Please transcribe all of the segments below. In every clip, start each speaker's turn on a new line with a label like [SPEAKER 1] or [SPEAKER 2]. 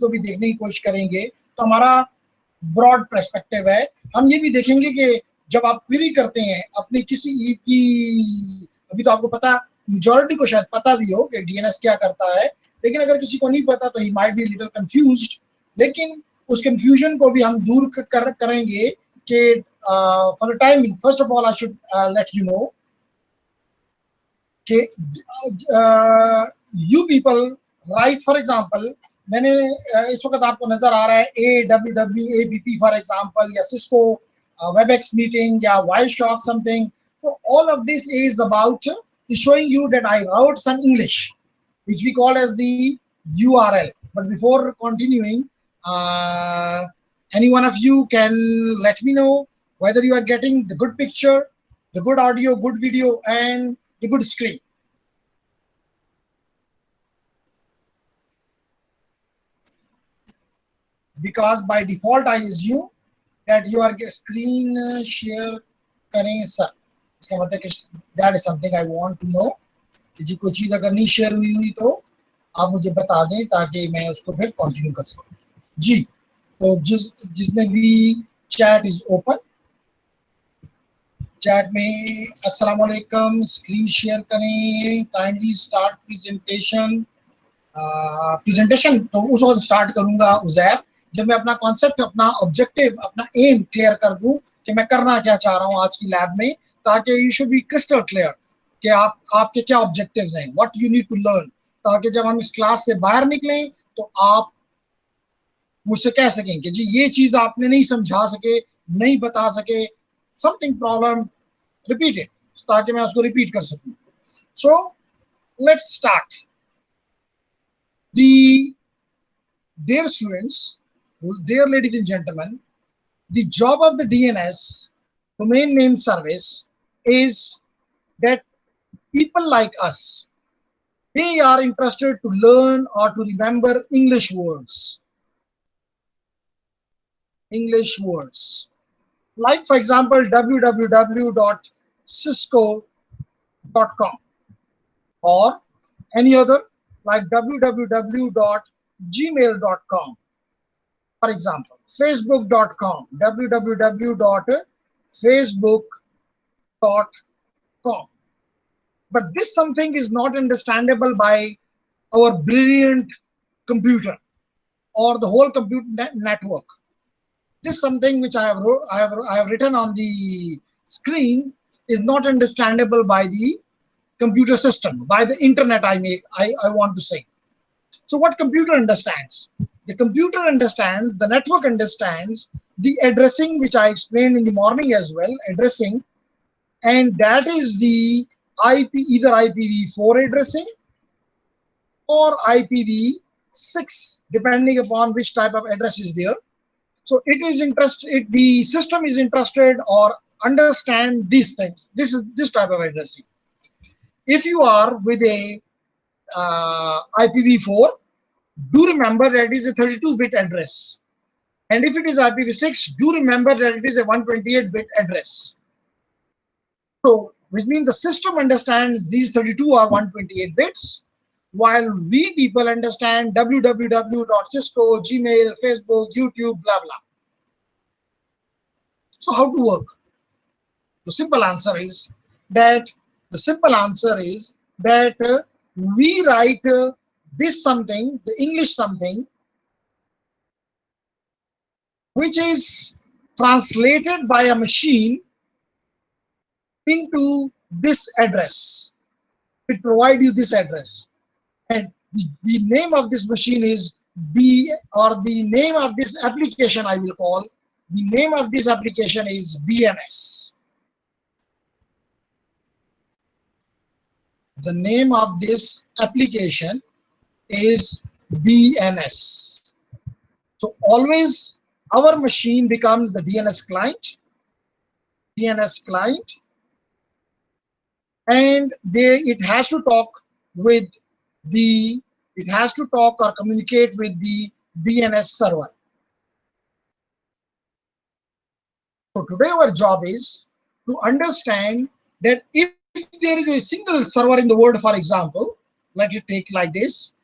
[SPEAKER 1] को भी देखने की कोशिश करेंगे तो हमारा ब्रॉड पर्सपेक्टिव है। हम ये भी देखेंगे कि जब आप क्वेरी करते हैं अपनी किसी की, अभी तो आपको पता, मेजॉरिटी को शायद पता भी हो कि डीएनएस क्या करता है, लेकिन अगर किसी को नहीं पता तो ही माइट बी लिटिल कंफ्यूज्ड। लेकिन उस कंफ्यूजन को भी हम दूर करेंगे कि for the timing, first of all I should let you know कि you people right, for example मैंने इस वक्त आपको नजर आ रहा है AWWABP फॉर एग्जांपल, या सिस्को वेबएक्स मीटिंग या वाइल्डशॉक समथिंग। तो all of this is about showing you that I wrote some English, which we call as the URL. But before continuing, any one of you can let me know whether you are getting the good picture, the good audio, good video, and the good screen. Because by default I assume that you are screen share करें sir, इसका मतलब कि that is something I want to know कि जी कोई चीज़ अगर नहीं share हुई तो आप मुझे बता दें ताकि मैं उसको फिर कंटिन्यू कर सकूं। जी, तो जिसने भी चैट इज ओपन, चैट में अस्सलाम वालेकुम, स्क्रीन शेयर करें, काइंडली स्टार्ट प्रेजेंटेशन। प्रेजेंटेशन तो उस वक्त स्टार्ट करूंगा उजैर जब मैं अपना कॉन्सेप्ट, अपना ऑब्जेक्टिव, अपना एम क्लियर कर दूं कि मैं करना क्या चाह रहा हूं आज की लैब में, ताकि you should be crystal clear कि आपके क्या ऑब्जेक्टिव्स हैं, what you need to learn, ताकि जब हम इस क्लास से बाहर निकलें तो आप मुझसे कह सकें कि जी ये चीज आपने नहीं समझा सके, नहीं बता सके, समथिंग प्रॉब्लम रिपीटेड, ताकि मैं उसको रिपीट कर सकूं। So let's start. Dear students, dear ladies and gentlemen, the job of the DNS, domain name service, is that people like us, they are interested to learn or to remember English words. English words. Like, for example, www.cisco.com or any other, like www.gmail.com. For example, facebook.com, www.facebook.com. But this something is not understandable by our brilliant computer or the whole computer network. This something which I have written on the screen is not understandable by the computer system, by the internet I want to say. So what computer understands? The computer understands, the network understands the addressing, which I explained in the morning as well, addressing, and that is the IP, either IPv4 addressing or IPv6, depending upon which type of address is there. So it is interested, the system is interested or understand these things. This type of addressing. If you are with a IPv4, do remember that it is a 32-bit address. And if it is IPv6, do remember that it is a 128-bit address. So, which means the system understands these 32 or 128 bits, while we people understand www.cisco, Gmail, Facebook, YouTube, blah, blah. So how to work? The simple answer is that we write this something, the English something, which is translated by a machine into this address. It provides you this address. And the name of this machine is the name of this application I will call, the name of this application is BNS. The name of this application is DNS. So always our machine becomes the DNS client, and it has to talk with or communicate with the DNS server. So today our job is to understand that if there is a single server in the world, for example, let it take like this,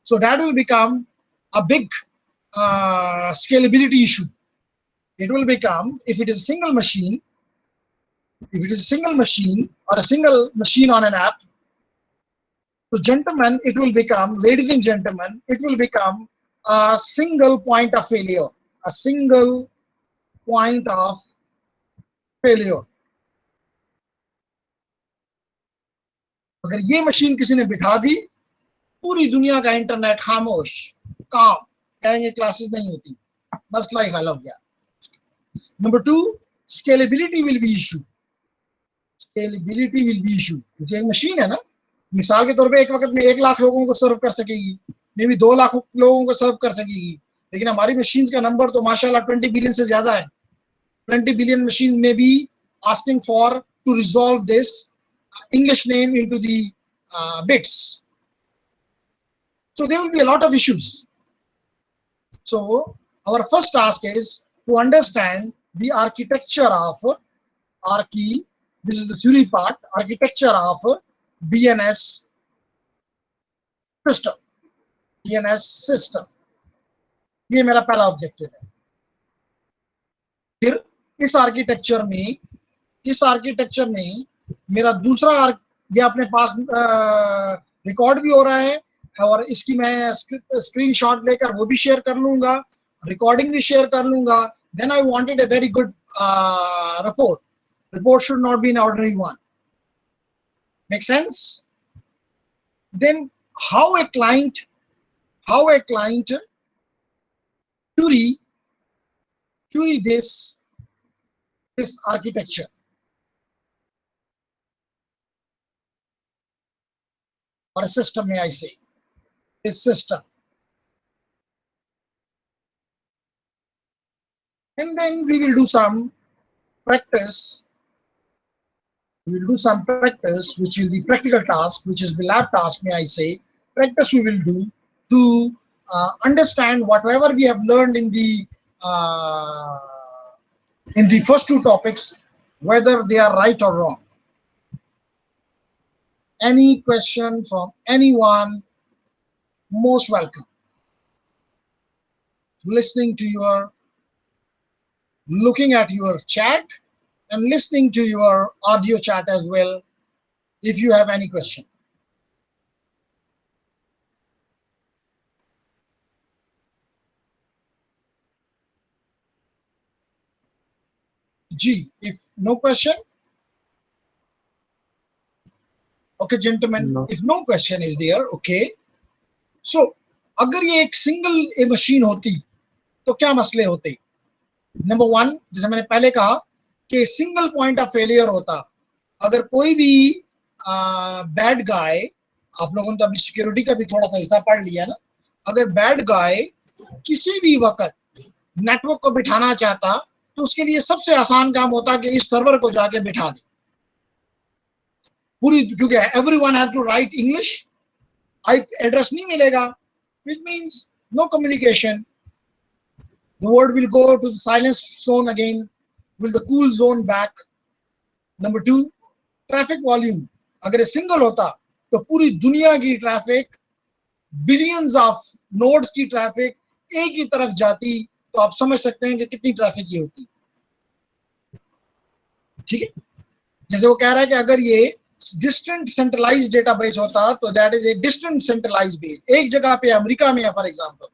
[SPEAKER 1] so that will become a big scalability issue. It will become, if it is a single machine, or a single machine on an app, so gentlemen, it will become, ladies and gentlemen, it will become a single point of failure, a single point of failure. अगर ये machine किसी ने बिठा दी, पूरी दुनिया का internet खामोश, काम, कहेंगे क्लासेस नहीं होती, मसला ही हल हो गया. Number 2, scalability will be issue. Scalability will be issue, क्योंकि एक मशीन है ना, मिसाल के तौर पे एक वक्त में 1 लाख लोगों को सर्व कर सकेगी, मे भी 2 लाख लोगों को सर्व कर सकेगी, लेकिन हमारी मशीन का नंबर तो माशाल्लाह 20 बिलियन से ज्यादा है. 20 billion machine may be asking for to resolve this English name into the bits. So there will be a lot of issues. So our first task is to understand the architecture of this is the theory part, architecture of DNS system. DNS system. ये मेरा पहला objective है. फिर इस architecture में मेरा दूसरा, ये अपने पास रिकॉर्ड भी हो रहा है और इसकी मैं स्क्रीनशॉट लेकर वो भी शेयर कर लूंगा, रिकॉर्डिंग भी शेयर कर लूंगा. Then I wanted a very good report should not be an ordinary one. Make sense? Then how a client query this architecture or a system, may I say, this system. And then we will do some practice. We will do some practice, which will be practical task, which is the lab task, may I say. Practice we will do to understand whatever we have learned in the first 2 topics, whether they are right or wrong. Any question from anyone, most welcome. Looking at your chat and listening to your audio chat as well, if you have any question. G, if no question, okay gentlemen, no. If no question is there, okay. So अगर ये एक single machine होती तो क्या मसले होते? Number 1, जैसे मैंने पहले कहा कि सिंगल पॉइंट ऑफ फेलियर होता. अगर कोई भी बैड गाय, आप लोगों ने तो अभी सिक्योरिटी का भी थोड़ा सा हिस्सा पढ़ लिया ना, अगर बैड गाय किसी भी वक्त नेटवर्क को बिठाना चाहता तो उसके लिए सबसे आसान काम होता कि इस सर्वर को जाके बिठा दे पूरी, क्योंकि everyone have to write English, IP address नहीं मिलेगा, which means no communication. The word will go to the silence zone again, will the cool zone back. Number 2, traffic volume. अगर ये सिंगल होता तो पूरी दुनिया की ट्रैफिक, बिलियंस ऑफ नोड्स की ट्रैफिक एक ही तरफ जाती, तो आप समझ सकते हैं कि कितनी ट्रैफिक ये होती. ठीक है, जैसे वो कह रहा है कि अगर ये डिस्टेंट सेंट्रलाइज्ड डेटाबेस होता तो that is a distant centralised base, एक जगह पे अमेरिका में है for example.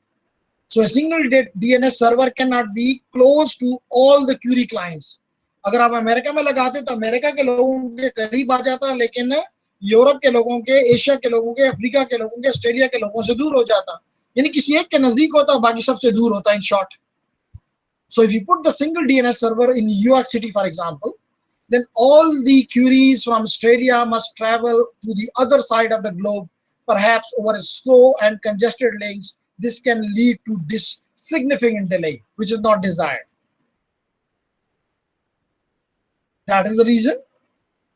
[SPEAKER 1] So a single DNS server cannot be close to all the query clients. अगर आप अमेरिका में लगाते तो अमेरिका के लोगों के करीब आ जाता, लेकिन यूरोप के लोगों के, एशिया के लोगों के, अफ्रीका के लोगों के, ऑस्ट्रेलिया के लोगों से दूर हो जाता, यानी किसी एक के नजदीक होता, बाकी सबसे दूर होता, in short. So if you put the single DNS server in New York City, for example, then all the queries from Australia must travel to the other side of the globe, perhaps over a slow and congested links. This can lead to this significant delay, which is not desired. That is the reason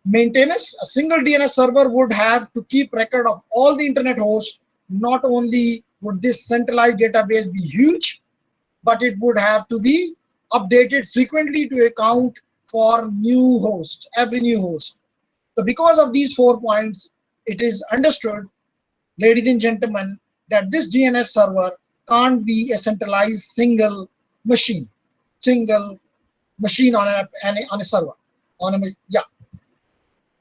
[SPEAKER 1] maintenance, a single DNS server would have to keep record of all the internet hosts. Not only would this centralized database be huge, but it would have to be updated frequently to account for new hosts, every new host. So because of these 4 points, it is understood, ladies and gentlemen, that this DNS server can't be a centralized single machine on a server. Yeah,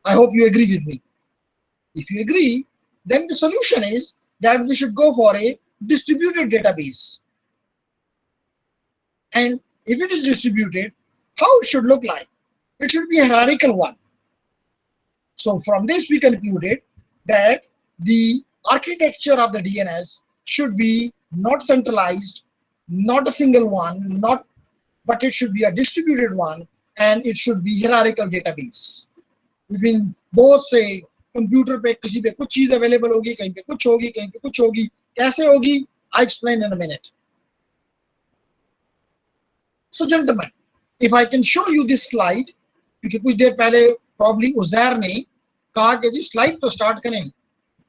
[SPEAKER 1] I hope you agree with me. If you agree, then the solution is that we should go for a distributed database. And if it is distributed, how it should look like? It should be a hierarchical one. So from this we concluded that the architecture of the DNS should be not centralized, not a single one, but it should be a distributed one, and it should be hierarchical database. Which means both say computer पे किसी पे कुछ चीज available होगी, कहीं पे कुछ होगी, कहीं पे कुछ होगी. कैसे होगी? I explain in a minute. So gentlemen, if I can show you this slide, क्योंकि कुछ देर पहले probably उज़ैर ने कहा कि जी स्लाइड तो स्टार्ट करें,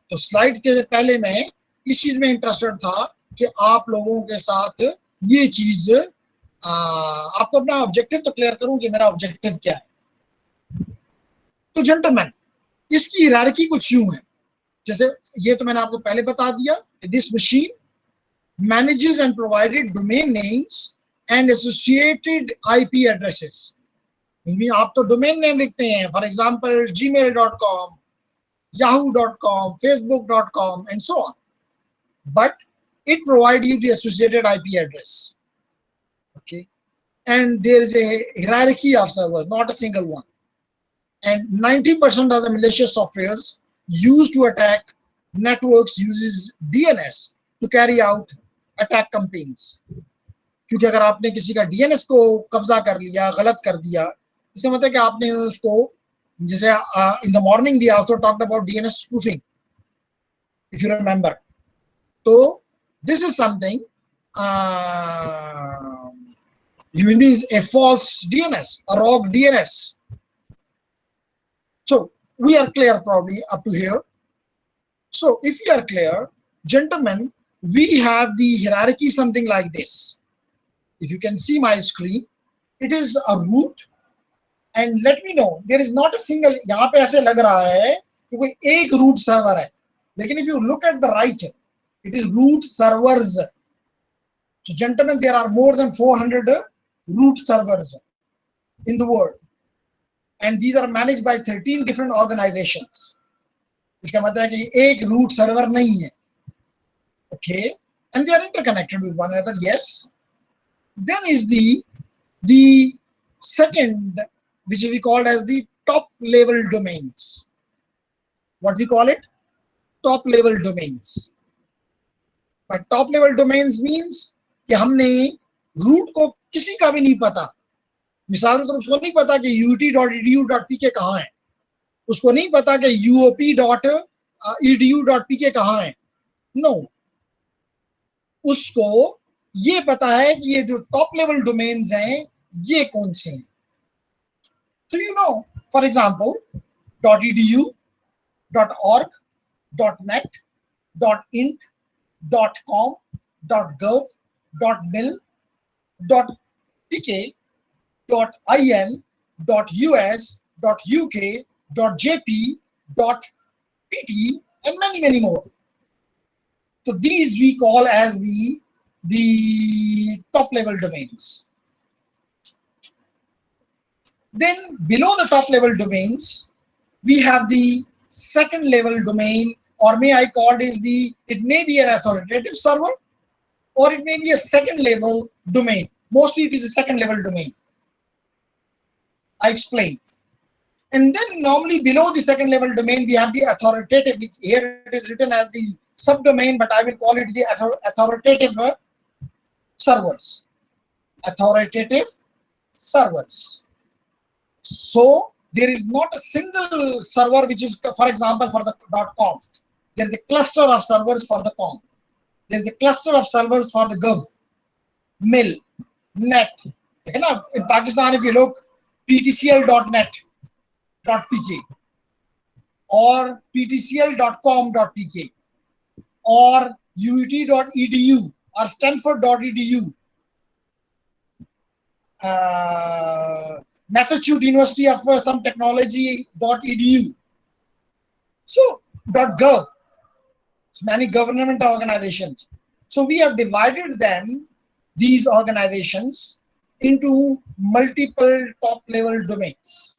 [SPEAKER 1] तो स्लाइड के पहले मैं इस चीज में इंटरेस्टेड था कि आप लोगों के साथ ये चीज आपको अपना ऑब्जेक्टिव तो क्लियर करूं कि मेरा ऑब्जेक्टिव क्या है. तो जेंटलमैन, इसकी हायरार्की कुछ यूं है, जैसे ये तो मैंने आपको पहले बता दिया, this machine manages and provided domain names and associated IP addresses. आप तो डोमेन नेम लिखते हैं, for example gmail.com, yahoo.com, facebook.com and so on, but it provides you the associated IP address. Okay, and there is a hierarchy of servers, not a single one. And 90% of the malicious softwares used to attack networks uses DNS to carry out attack campaigns. क्योंकि अगर आपने किसी का DNS को कब्जा कर लिया, गलत कर दिया, इसका मतलब है कि आपने उसको, जैसे in the morning we also talked about DNS spoofing, if you remember. So this is something you mean a false DNS, a rogue DNS. So we are clear probably up to here. So if you are clear, gentlemen, we have the hierarchy something like this. If you can see my screen, it is a root, and let me know, there is not a single, यहाँ पे ऐसे लग रहा है कि कोई एक root server है, लेकिन if you look at the right, it is root servers. So gentlemen, there are more than 400 root servers in the world, and these are managed by 13 different organizations. इसका मतलब है कि एक root server नहीं है. Okay, and they are interconnected with one another. Yes. Then is the second, which we call as the top level domains. What we call it? Top level domains. But top level domains means कि हमने root को किसी का भी नहीं पता. मिसाल के तौर पर उसको नहीं पता कि ut.edu.pk कहाँ है, उसको नहीं पता कि uop.edu.pk कहाँ है. No, उसको ये पता है कि ये जो टॉप लेवल डोमेन्स हैं ये कौन से हैं. तो you know, for example .edu, .org, .net, .int, .com, .gov, .mil, .pk, .in, .us, .uk, .jp, .pt, and many more. So these we call as the top level domains. Then below the top level domains, we have the second level domain, or may I call it it may be an authoritative server, or it may be a second level domain. Mostly it is a second level domain. I explain. And then normally below the second level domain, we have the authoritative, which here it is written as the subdomain, but I will call it the authoritative servers. Authoritative servers. So there is not a single server which is, for example, for the .com. There is a cluster of servers for the .com. There is a cluster of servers for the .gov, mil, net. In Pakistan, if you look, ptcl.net, .pk, or ptcl.com.pk, or ut.edu, or stanford.edu, Massachusetts University of some technology.edu. So .gov, many government organizations. So we have divided them, these organizations, into multiple top-level domains.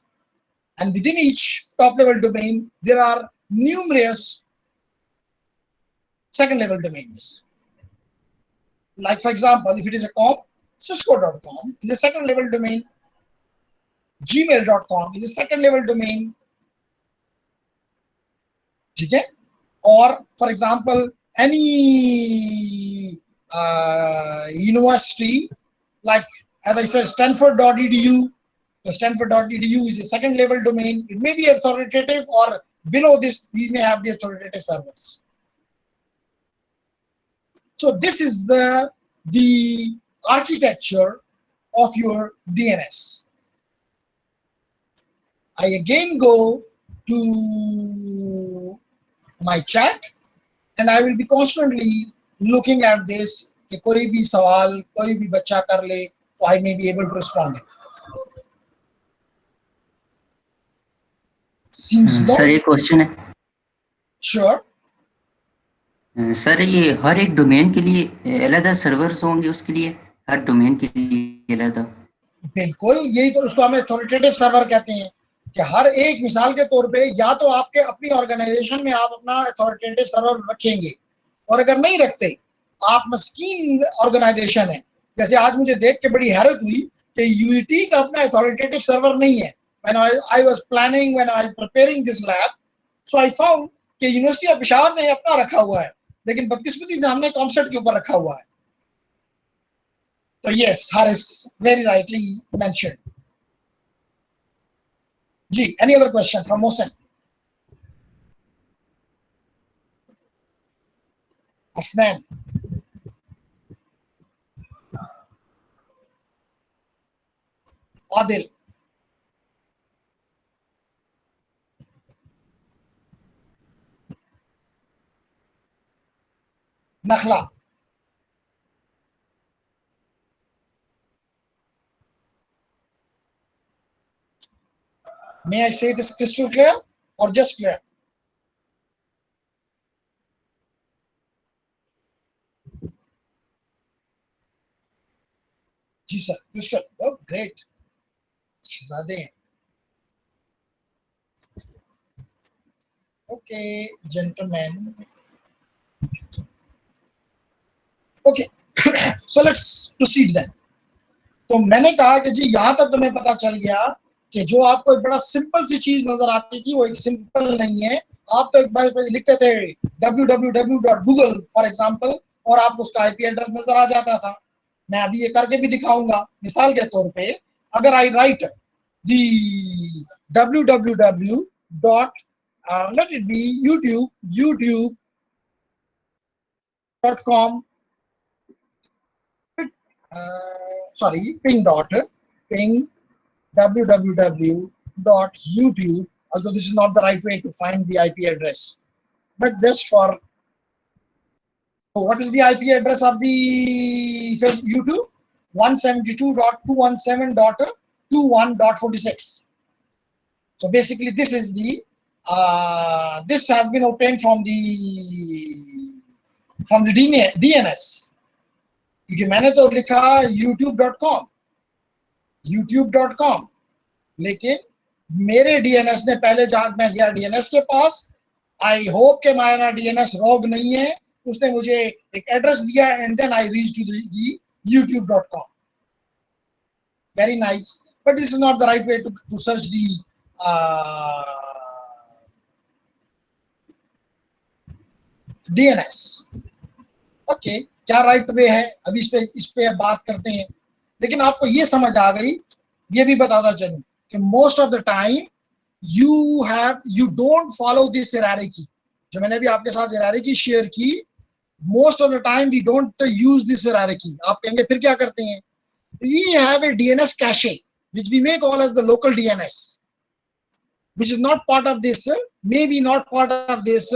[SPEAKER 1] And within each top-level domain, there are numerous second-level domains. Like, for example, if it is a com, Cisco.com is a second-level domain. Gmail.com is a second-level domain. Okay? Or, for example, any university, like, as I said, Stanford.edu. So Stanford.edu is a second-level domain. It may be authoritative, or below this, we may have the authoritative servers. So this is the architecture of your DNS. I again go to my chat, and I will be constantly looking at this. कि कोई भी सवाल कोई भी बच्चा कर ले, तो I may be able to respond. Seems no.
[SPEAKER 2] Sir एक क्वेश्चन है.
[SPEAKER 1] Sure.
[SPEAKER 2] सर ये हर एक डोमेन के लिए अलग सर्वर्स होंगे, उसके लिए हर डोमेन के लिए अलग?
[SPEAKER 1] बिल्कुल, यही तो उसको हम अथॉरिटेटिव सर्वर कहते हैं कि हर एक, मिसाल के तौर पे, या तो आपके अपनी ऑर्गेनाइजेशन में आप अपना अथॉरिटेटिव सर्वर रखेंगे, और अगर नहीं रखते, आप मस्कीन ऑर्गेनाइजेशन है. जैसे आज मुझे देख के बड़ी हैरत हुई कि यूईटी का अपना अथॉरिटेटिव सर्वर नहीं है. When I was planning, when I was preparing this lab, so I found कि यूनिवर्सिटी ऑफ पेशावर ने अपना रखा हुआ है, लेकिन बदकिस्मती से हमने कॉमसेट के ऊपर रखा हुआ है. So yes, Haris very rightly mentioned. Ji, any other question from Mohsen? Asnan. Adil. Nakhla. May I say it is crystal clear or just clear? Ji sir, crystal. Oh, great. Shahzade. Okay, gentlemen. Okay, so let's proceed then. तो मैंने कहा कि जी यहाँ तक तुम्हें पता चल गया कि जो आपको एक बड़ा सिंपल सी चीज नजर आती थी, वो एक सिंपल नहीं है. आप तो एक बार लिखते थे www.google फॉर एग्जांपल, और आपको उसका आईपी एड्रेस नजर आ जाता था. मैं अभी ये करके भी दिखाऊंगा. मिसाल के तौर पे, अगर I write the www. let it be youtube.com, sorry, ping www.youtube, although this is not the right way to find the IP address, but just for, so what is the IP address of the YouTube? 172.217.21.46. So basically this is the this has been obtained from the DNS. क्योंकि मैंने तो लिखा youtube.com, लेकिन मेरे DNS ने पहले मैं गया डीएनएस के पास. आई होप के मेरा डीएनएस रोग नहीं है. उसने मुझे एक एड्रेस दिया, and then I reach to the youtube.com. Very nice, but this is not the right way to search the DNS. Okay, क्या राइट वे है, अभी इस पे बात करते हैं. लेकिन आपको ये समझ आ गई, ये भी बताता चलूं कि most of the time you don't follow this hierarchy. जो मैंने भी आपके साथ hierarchy शेयर की, most of the time we don't use this hierarchy. आप कहेंगे फिर क्या करते हैं? We have a DNS cache which we may call as the local DNS, which is not part of this, maybe not part of this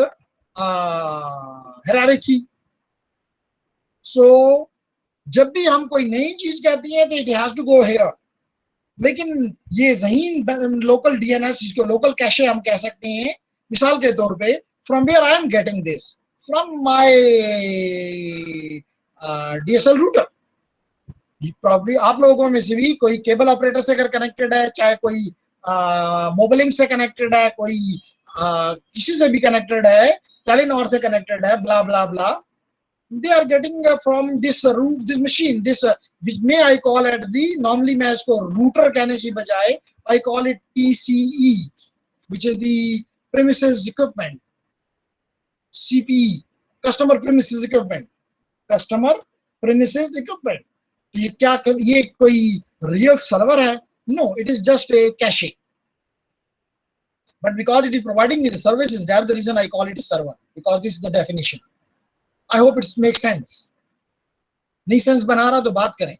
[SPEAKER 1] hierarchy. So जब भी हम कोई नई चीज कहती हैं तो it has to go here. लेकिन ये ज़हीन लोकल डीएनएस, जिसको लोकल कैशे हम कह सकते हैं, मिसाल के तौर पे, from where I am getting this, from my DSL router. Probably आप लोगों में से भी कोई केबल ऑपरेटर से अगर कनेक्टेड है, चाहे कोई मोबाइलिंग से कनेक्टेड है, कोई किसी से भी कनेक्टेड है, टेलीनॉर से कनेक्टेड है, ब्ला ब्ला ब्ला, they are getting from this root, this machine, this which may I call it the, normally मैं इसको router कहने की बजाय I call it PCE, which is the premises equipment, CPE, customer premises equipment, customer premises equipment. ये क्या, ये कोई real server है? No, it is just a cache. But because it is providing me the services, that's the reason I call it a server, because this is the definition. I hope it makes sense. नहीं sense बना रहा तो बात करें.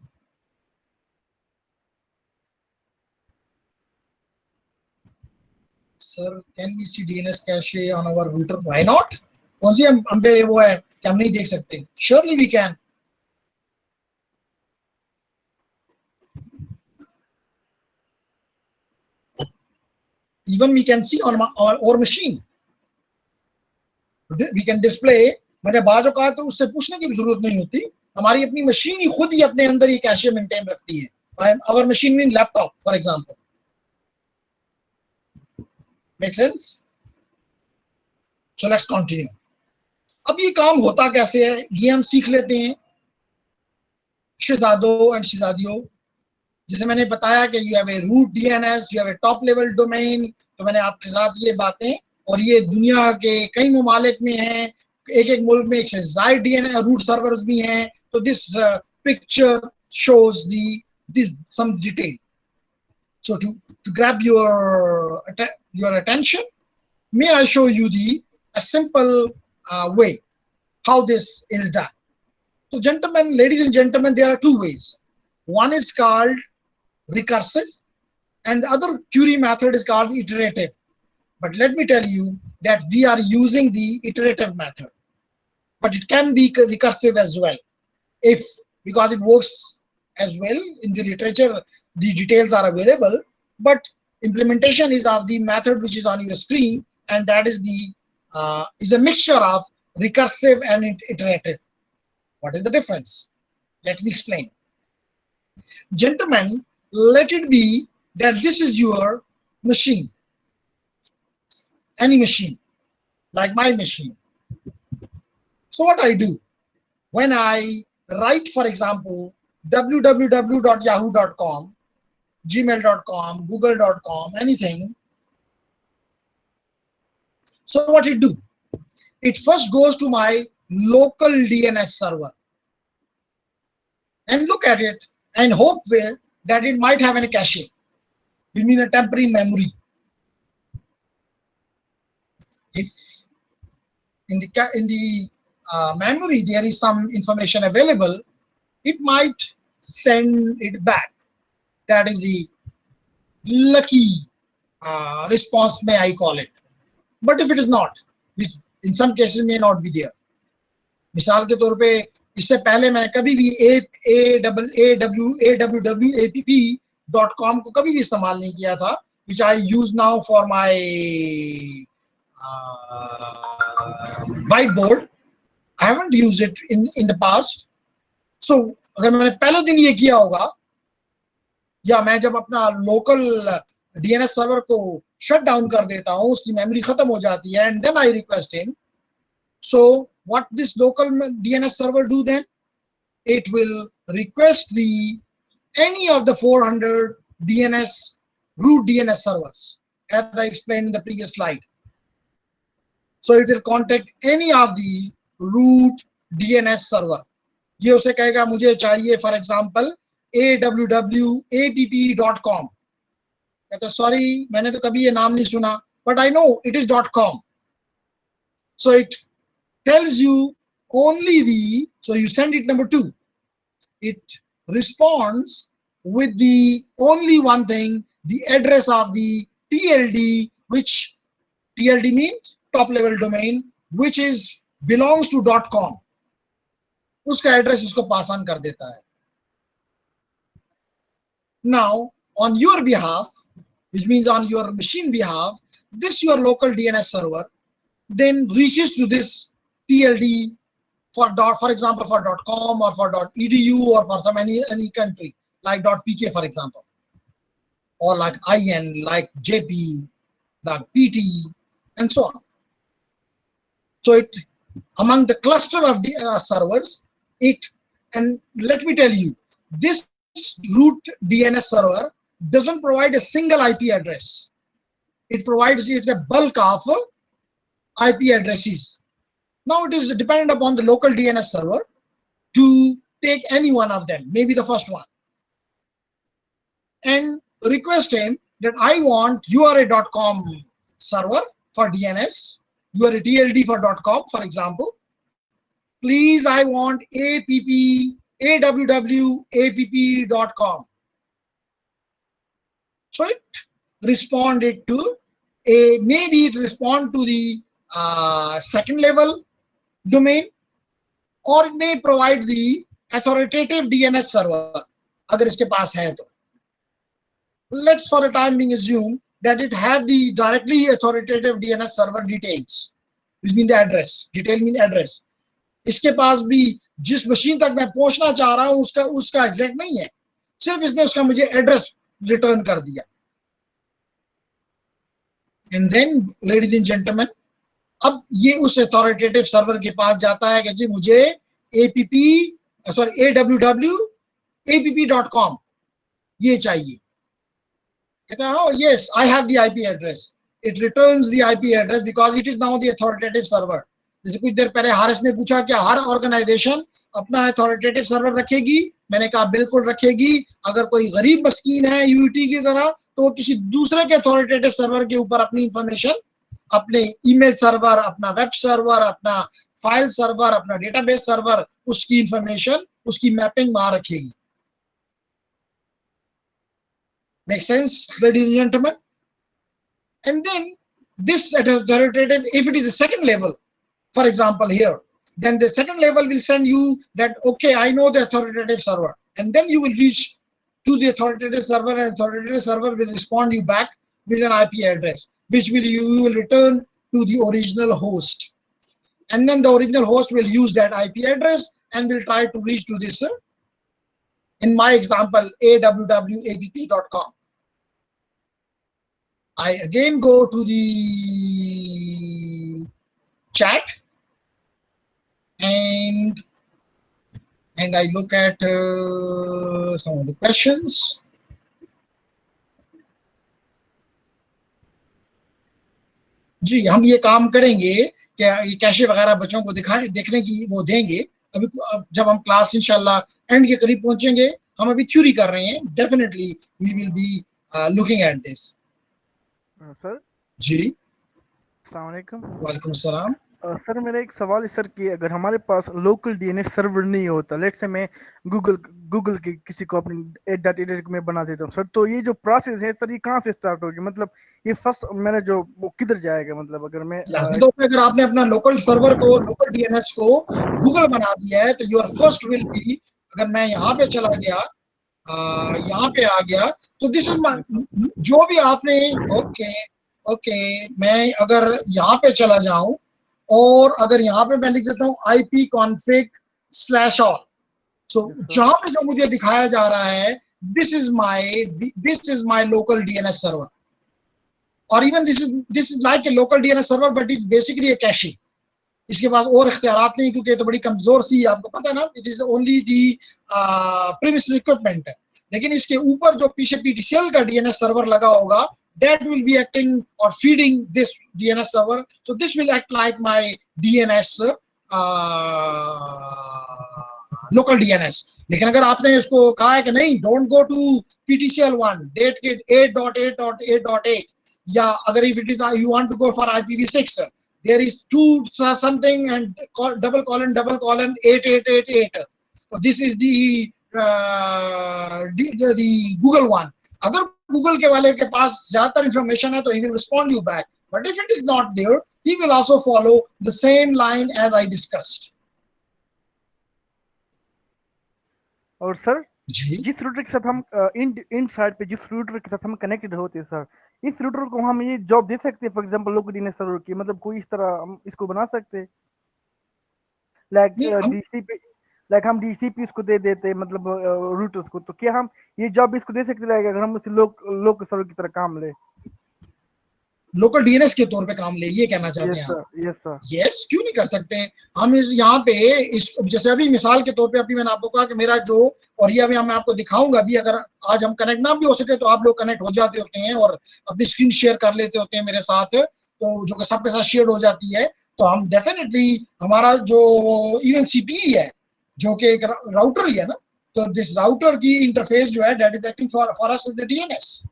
[SPEAKER 1] Sir, can we see DNS cache on our router? Why not? कौन सी हम पे वो है कि हम नहीं देख सकते? Surely we can. Even we can see on our machine. We can display. मैंने बाजो कहा तो उससे पूछने की भी जरूरत नहीं होती, हमारी अपनी मशीन ही खुद ही अपने अंदर ये कैशे मेंटेन रखती है. Our machine means laptop, for example. Make sense? So let's continue. अब ये काम होता कैसे है ये हम सीख लेते हैं. शहजादों एंड शहजादियों, जैसे मैंने बताया कि you have a root DNS, you have a top level domain, तो मैंने आपके साथ ये बातें, और ये दुनिया के कई ममालिक में हैं, एक एक मुल्क में एक से ज़ायद डीएनएस रूट सर्वर भी हैं. तो this picture shows this some detail. So to grab your attention, may I show you a simple way how this is done. So gentlemen, ladies and gentlemen, there are two ways. One is called recursive and the other query method is called iterative. But let me tell you that we are using the iterative method, but it can be recursive as well, because it works as well. In the literature, the details are available, but implementation is of the method which is on your screen, and that is a mixture of recursive and iterative. What is the difference? Let me explain. Gentlemen, let it be that this is your machine, any machine, like my machine. So what I do, when I write, for example, www.yahoo.com, gmail.com, google.com, anything. So what it do? It first goes to my local DNS server and look at it and hope that it might have a cache. You mean a temporary memory. If in the memory there is some information available, it might send it back. That is the lucky response, may I call it. But if it is not, which in some cases may not be there. मिसाल के तौर पे इससे पहले मैं कभी भी awwapp.com को कभी भी इस्तेमाल नहीं किया था, which I use now for my whiteboard. I haven't used it in the past. So अगर मैंने पहले दिन ये किया होगा, या मैं जब अपना लोकल डीएनएस सर्वर को शट डाउन कर देता हूँ, उसकी मेमोरी खत्म हो जाती है, and then I request him. So what this local DNS server do then? It will request any of the 400 root DNS servers, as I explained in the previous slide. So it will contact any of the root DNS server. ये उसे कहेगा मुझे चाहिए, for example, awwapp.com. कहता sorry, मैंने तो कभी ये नाम नहीं सुना, but I know it is .com. So it tells you only so you send it number 2. It responds with the only one thing, the address of the TLD, which TLD means top level domain, which belongs to .com. उसका address उसको pass on कर देता है. Now on your behalf, which means on your machine behalf, this your local DNS server then reaches to this TLD for example, for .com or for .edu or for some any country like .pk, for example, or like IN, like JP, like PT, and so on. So it among the cluster of the servers, and let me tell you, this root DNS server doesn't provide a single IP address. It provides a bulk of IP addresses. Now it is dependent upon the local DNS server to take any one of them, maybe the first one, and request him that I want URA.com server for DNS, URA TLD for .com, for example. Please, I want awwapp.com. So it responded to maybe it respond to the second level domain, or it may provide the authoritative DNS server अगर इसके पास है तो. Let's for a time being assume that it have the directly authoritative DNS server details, which mean the address. Detail mean address. इसके पास भी जिस machine तक मैं पहुंचना चाह रहा हूं उसका एग्जैक्ट नहीं है, सिर्फ इसने उसका मुझे एड्रेस रिटर्न कर दिया. And then ladies and gentleman, अब ये उस अथॉरिटेटिव सर्वर के पास जाता है कि जी मुझे awwapp.com ये चाहिए. कहता है oh yes, I have the IP address. It returns the IP address because it is now the authoritative server. जैसे कुछ देर पहले हारिस ने पूछा कि हर ऑर्गेनाइजेशन अपना अथॉरिटेटिव सर्वर रखेगी. मैंने कहा बिल्कुल रखेगी. अगर कोई गरीब मस्कीन है यूईटी की तरह तो वो किसी दूसरे के अथॉरिटेटिव सर्वर के ऊपर अपनी इंफॉर्मेशन, अपने ईमेल सर्वर, अपना वेब सर्वर, अपना फाइल सर्वर, अपना डेटाबेस सर्वर, उसकी इंफॉर्मेशन, उसकी मैपिंग वहां रखेगी. Make sense, ladies and gentlemen? And then this authoritative, if it is a second level, for example here, then the second level will send you that, okay, I know the authoritative server. And then you will reach to the authoritative server, and authoritative server will respond you back with an IP address, which you will return to the original host. And then the original host will use that IP address and will try to reach to this, in my example, awwapp.com. I again go to the chat and I look at some of the questions. जी, हम ये काम करेंगे कि ये cache वगैरह बच्चों को देखने की वो देंगे. अभी जब हम क्लास इंशाल्लाह एंड के करीब पहुंचेंगे, हम अभी थ्योरी कर रहे हैं. Definitely we will be looking at this.
[SPEAKER 3] Sir
[SPEAKER 1] ji,
[SPEAKER 3] अस्सलाम वालेकुम.
[SPEAKER 1] वालेकुम सलाम.
[SPEAKER 3] सर मेरा एक सवाल है सर कि अगर हमारे पास लोकल डीएनएस सर्वर नहीं होता, लेट्स से मैं गूगल के किसी को अपनी .in में बना देता हूँ सर, तो ये जो प्रोसेस है सर ये कहाँ से स्टार्ट होगी? मतलब ये फर्स्ट मैंने जो वो किधर जाएगा? मतलब अगर मैं
[SPEAKER 1] तो अगर आपने अपना लोकल सर्वर को, लोकल डीएनएस को गूगल बना दिया है, तो योर फर्स्ट विल बी, अगर मैं यहाँ पे चला गया, यहाँ पे आ गया, तो दिस इज जो भी आपने, ओके मैं अगर यहाँ पे चला जाऊं और अगर यहाँ पे मैं लिख देता हूँ ipconfig/all, सो जहां पे जो मुझे दिखाया जा रहा है, this is my local DNS server, और even this is like a local DNS server but it's basically a cache. इसके बाद और इख्तियारात नहीं, क्योंकि ये तो बड़ी कमजोर सी, आपको पता है ना, it is only the premise equipment है. लेकिन इसके ऊपर जो पीछे पीटीसीएल का डीएनएस सर्वर लगा होगा, that will be acting or feeding this DNS server. So this will act like my DNS, local DNS. लेकिन अगर आपने इसको कहा है कि नहीं, don't go to PTCL1, datekit 8.8.8.8, या अगर if it is you want to go for IPv6, there is 2 something and double colon 8888. So this is the Google one. अगर गूगल के वाले के पास ज्यादातर इंफॉर्मेशन है तो he will respond you back, but if it is not there, he will also follow the same line as I discussed.
[SPEAKER 3] और sir
[SPEAKER 1] जी,
[SPEAKER 3] जिस router के साथ हम इन साइड पे जिस रूटर के साथ हम कनेक्टेड होते हैं सर, इस रूटर को हम ये जॉब दे सकते हैं, for example local DNS server की, मतलब कोई इस तरह हम इसको बना सकते हैं? लाइक
[SPEAKER 1] नहीं, हम
[SPEAKER 3] डीसीपी, लाइक हम डीसीपी उसको दे देते मतलब रूटर्स को, तो क्या हम ये जॉब इसको दे सकते हैं अगर हम उसे लोकल सर्वर की तरह काम ले?
[SPEAKER 1] लोकल डीएनएस के तौर पे काम ले, ये कहना चाहते
[SPEAKER 3] यस
[SPEAKER 1] हैं आप?
[SPEAKER 3] Sir, yes sir.
[SPEAKER 1] यस, क्यों नहीं कर सकते? हम इस यहाँ पे इस जैसे अभी मिसाल के तौर पे अभी मैंने आपको कहा कि मेरा जो, और ये अभी मैं आपको दिखाऊंगा भी, अगर आज हम कनेक्ट ना भी हो सके तो आप लोग कनेक्ट हो जाते होते हैं और अपनी स्क्रीन शेयर कर लेते होते हैं मेरे साथ, तो जो कि सबके साथ शेयर हो जाती है, तो हम डेफिनेटली हमारा जो इवन सीपीई है जो कि एक राउटर ही है ना, तो दिस राउटर की इंटरफेस जो है that is acting for us the DNS.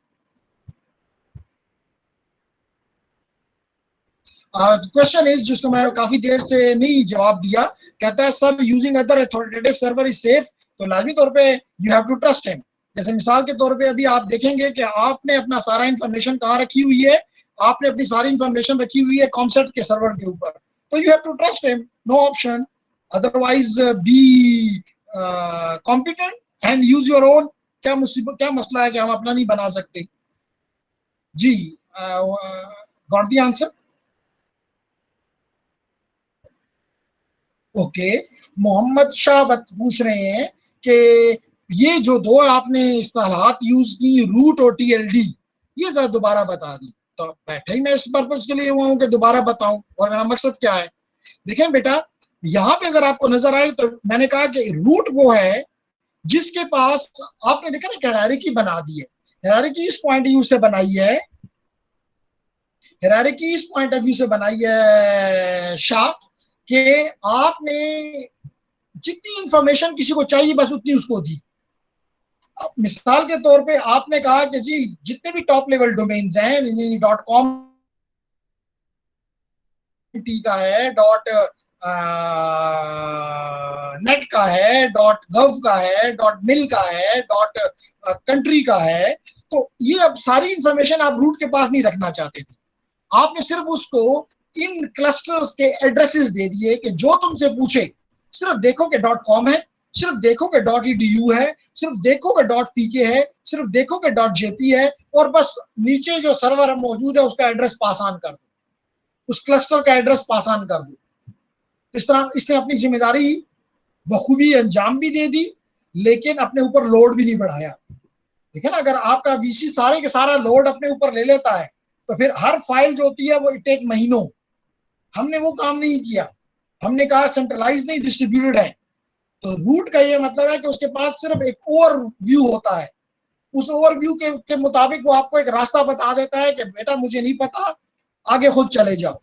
[SPEAKER 1] Question is, जिसको मैं काफी देर से नहीं जवाब दिया, कहता है sir using other authoritative server is safe? तो लाजमी तौर पे you have to trust him. जैसे मिसाल के तौर पे अभी आप देखेंगे कि आपने अपना सारा इंफॉर्मेशन कहाँ रखी हुई है, आपने अपनी सारी इंफॉर्मेशन रखी हुई है कॉमसेट के सर्वर के ऊपर, तो you have to trust him, no option. Otherwise be competent and use your own. क्या मुसीबत, क्या मसला है कि हम अपना नहीं बना सकते? जी, got the answer. Okay, Mohammed Shah पूछ रहे हैं कि ये जो दो आपने इस्तेलाहात यूज की, रूट और टीएलडी, ये जरा दोबारा बता दी। तो बैठे ही मैं इस पर्पज के लिए हुआ हूं कि दोबारा बताऊं, और मेरा मकसद क्या है? देखें बेटा, यहां पे अगर आपको नजर आए तो मैंने कहा कि रूट वो है जिसके पास, आपने देखा ना हायरार्की बना दी है। हायरार्की इस पॉइंट व्यू से बनाई है, हायरार्की इस पॉइंट ऑफ व्यू से बनाई है शाह, कि आपने जितनी इंफॉर्मेशन किसी को चाहिए बस उतनी उसको दी। अब मिसाल के तौर पे आपने कहा कि जी जितने भी टॉप लेवल डोमेन्स हैं, .com का है, .net का है, .gov का है, .mil का है, .country का है, तो ये अब सारी इंफॉर्मेशन आप रूट के पास नहीं रखना चाहते थे। आपने सिर्फ उसको इन क्लस्टर्स के एड्रेसेस दे दिए कि जो तुमसे पूछे सिर्फ देखो कि .com है, सिर्फ देखो कि .edu है, सिर्फ देखो कि .pk है, सिर्फ देखो कि .jp है, और बस नीचे जो सर्वर मौजूद है उसका एड्रेस पास ऑन कर दो, उस क्लस्टर का एड्रेस पास ऑन कर दो। इस तरह इसने अपनी जिम्मेदारी बखूबी अंजाम भी दे दी, लेकिन अपने ऊपर लोड भी नहीं बढ़ाया। देखिए ना, अगर आपका वीसी सारे के सारा लोड अपने ऊपर ले लेता है तो फिर हर फाइल जो होती है वो टेक महीनों। हमने वो काम नहीं किया, हमने कहा सेंट्रलाइज नहीं, डिस्ट्रीब्यूटेड है। तो रूट का ये मतलब है कि उसके पास सिर्फ एक ओवरव्यू होता है, उस ओवरव्यू के मुताबिक वो आपको एक रास्ता बता देता है कि बेटा मुझे नहीं पता, आगे खुद चले जाओ।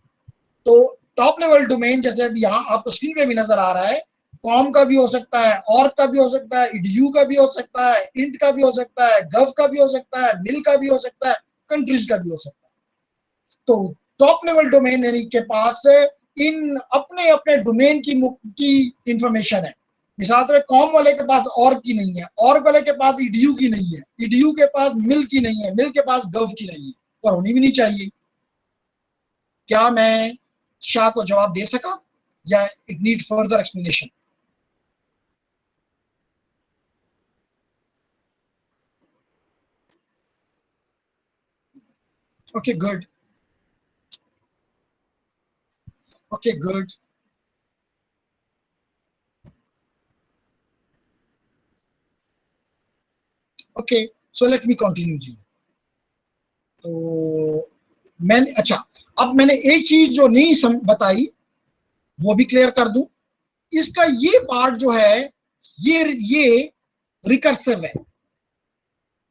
[SPEAKER 1] तो टॉप लेवल डोमेन, जैसे अभी यहाँ आपको स्क्रीन पे भी नजर आ रहा है, कॉम का भी हो सकता है, ऑर्ग का भी हो सकता है, इडयू का भी हो सकता है, इंट का भी हो सकता है, गव का भी हो सकता है, मिल का भी हो सकता है, कंट्रीज का भी हो सकता है। तो टॉप लेवल डोमेन यानी के पास इन अपने अपने डोमेन की इंफॉर्मेशन है। मिसाल तो कॉम वाले के पास ऑर्ग की नहीं है, ऑर्ग वाले के पास ईडीयू की नहीं है, ईडीयू के पास मिल की नहीं है, मिल के पास गव की नहीं है, और होनी भी नहीं चाहिए। क्या मैं शाह को जवाब दे सका या it need further explanation? Okay good, okay good. Okay, so let me continue जी। तो मैंने, अच्छा, अब मैंने एक चीज जो नहीं बताई वो भी क्लियर कर दूं। इसका ये पार्ट जो है ये रिकर्सिव है,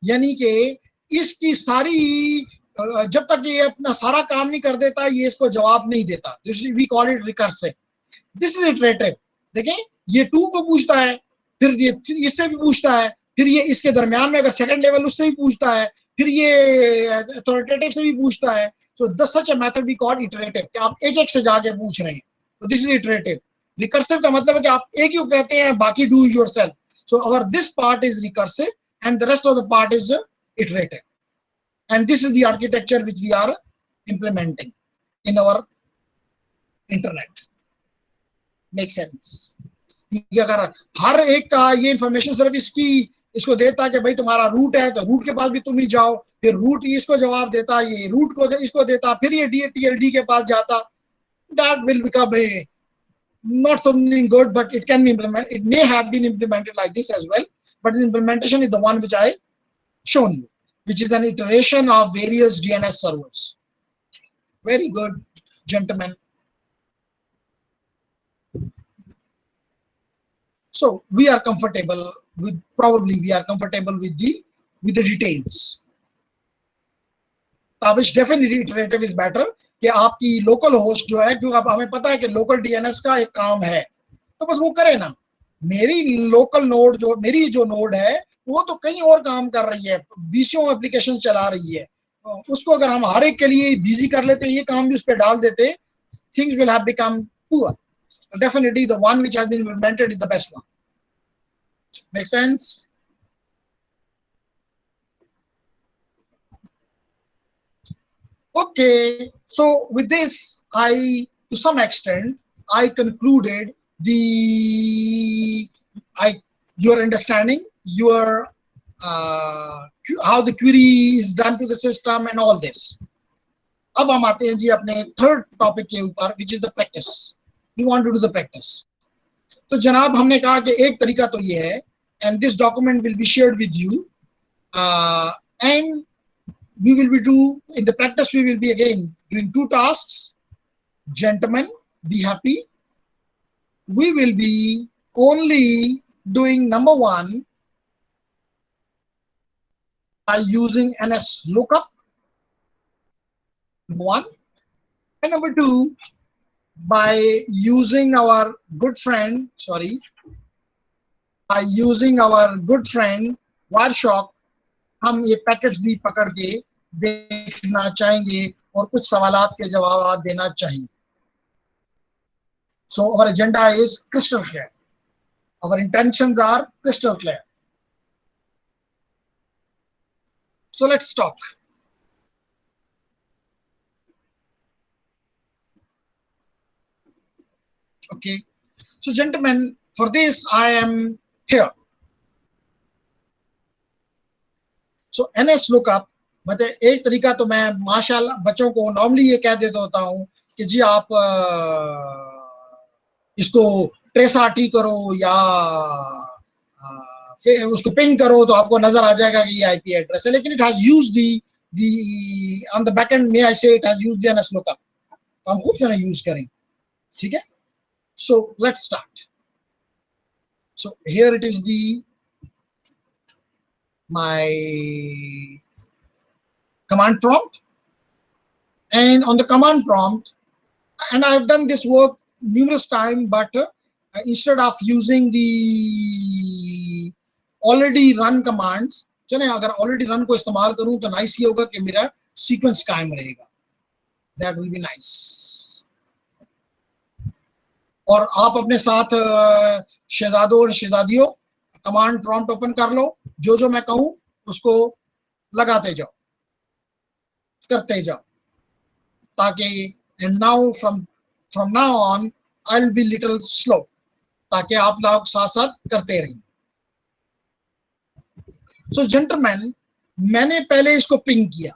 [SPEAKER 1] यानी कि इसकी सारी, जब तक ये अपना सारा काम नहीं कर देता ये इसको जवाब नहीं देता। This we call it recursive, this is iterative. देखें, ये 2 को पूछता है, फिर ये इससे भी पूछता है, फिर ये इसके दरमियान में अगर सेकंड लेवल उससे भी पूछता है, फिर ये अथॉरिटेटिव से भी पूछता है। तो this such a method we call iterative, कि आप एक एक से जाके पूछ रहे हैं, तो दिस इज इटरेटिव। रिकर्सिव का मतलब है कि आप एक ही कहते हैं, बाकी do yourself. So our this part is recursive and the rest of the part is iterative, and this is the architecture which we are implementing in our internet. Make sense? अगर हर एक का ये इंफॉर्मेशन सिर्फ इसको देता है कि भाई तुम्हारा रूट है तो रूट के पास भी तुम ही जाओ, फिर रूट इसको जवाब देता, ये रूट को इसको देता, फिर ये टीएलडी के पास जाता, that will become a not something good, but it can be implemented. It may have been implemented like this as well, but the implementation is the one which I shown you, which is an iteration of various DNS servers. Very good, gentlemen. So we are comfortable with, probably we are comfortable with the details. Tavish, definitely iterative is better कि आपकी local host जो है, क्योंकि अब हमें पता है कि लोकल डीएनएस का एक काम है, तो बस वो करे ना. मेरी लोकल नोड जो, मेरी जो नोड है वो तो कहीं और काम कर रही है, 20 एप्लीकेशन चला रही है. उसको अगर हम हर एक के लिए बिजी कर लेते, ये काम भी उस पर डाल देते, things will have become poor. Definitely the one which has been implemented is the best one. Make sense? Okay, so with this, to some extent, I concluded your understanding, your how the query is done to the system and all this. अब हम आते हैं जी अपने third topic के ऊपर, which is the practice. We want to do the practice. तो जनाब हमने कहा कि एक तरीका तो ये है, and this document will be shared with you, and we will be in the practice, we will be again doing 2 tasks. Gentlemen, be happy. We will be only doing number 1 by using NS lookup, number 1, and number 2 by using our good friend, Wireshark. हम ये packets भी पकड़ के देखना चाहेंगे और कुछ सवालात के जवाब देना चाहेंगे. So our agenda is crystal clear. Our intentions are crystal clear. So let's talk. Okay. So gentlemen, for this I am here. So NS lookup, मतलब एक तरीका तो मैं माशाल्लाह बच्चों को नॉर्मली ये कह देता होता हूँ कि जी आप इसको ट्रेस आरटी करो या उसको पिंग करो तो आपको नजर आ जाएगा कि ये आईपी एड्रेस है, लेकिन it has used the on the back and में आई से it has used the NS lookup. तो हम खुद क्यों ना यूज करें, ठीक है. So let's start. So here it is the my command prompt, and on the command prompt, and I've done this work numerous times, but instead of using the already run commands, चले अगर already run को इस्तेमाल करूं तो nice ये होगा कि मेरा sequence कायम रहेगा. That will be nice. और आप अपने साथ शहजादों और शहजादियों कमांड प्रॉम्प्ट ओपन कर लो, जो मैं कहूं उसको लगाते जाओ, करते जाओ, ताकि and now from now on I'll be little slow, ताकि आप लोग साथ साथ करते रहें. So gentlemen, मैंने पहले इसको पिंग किया.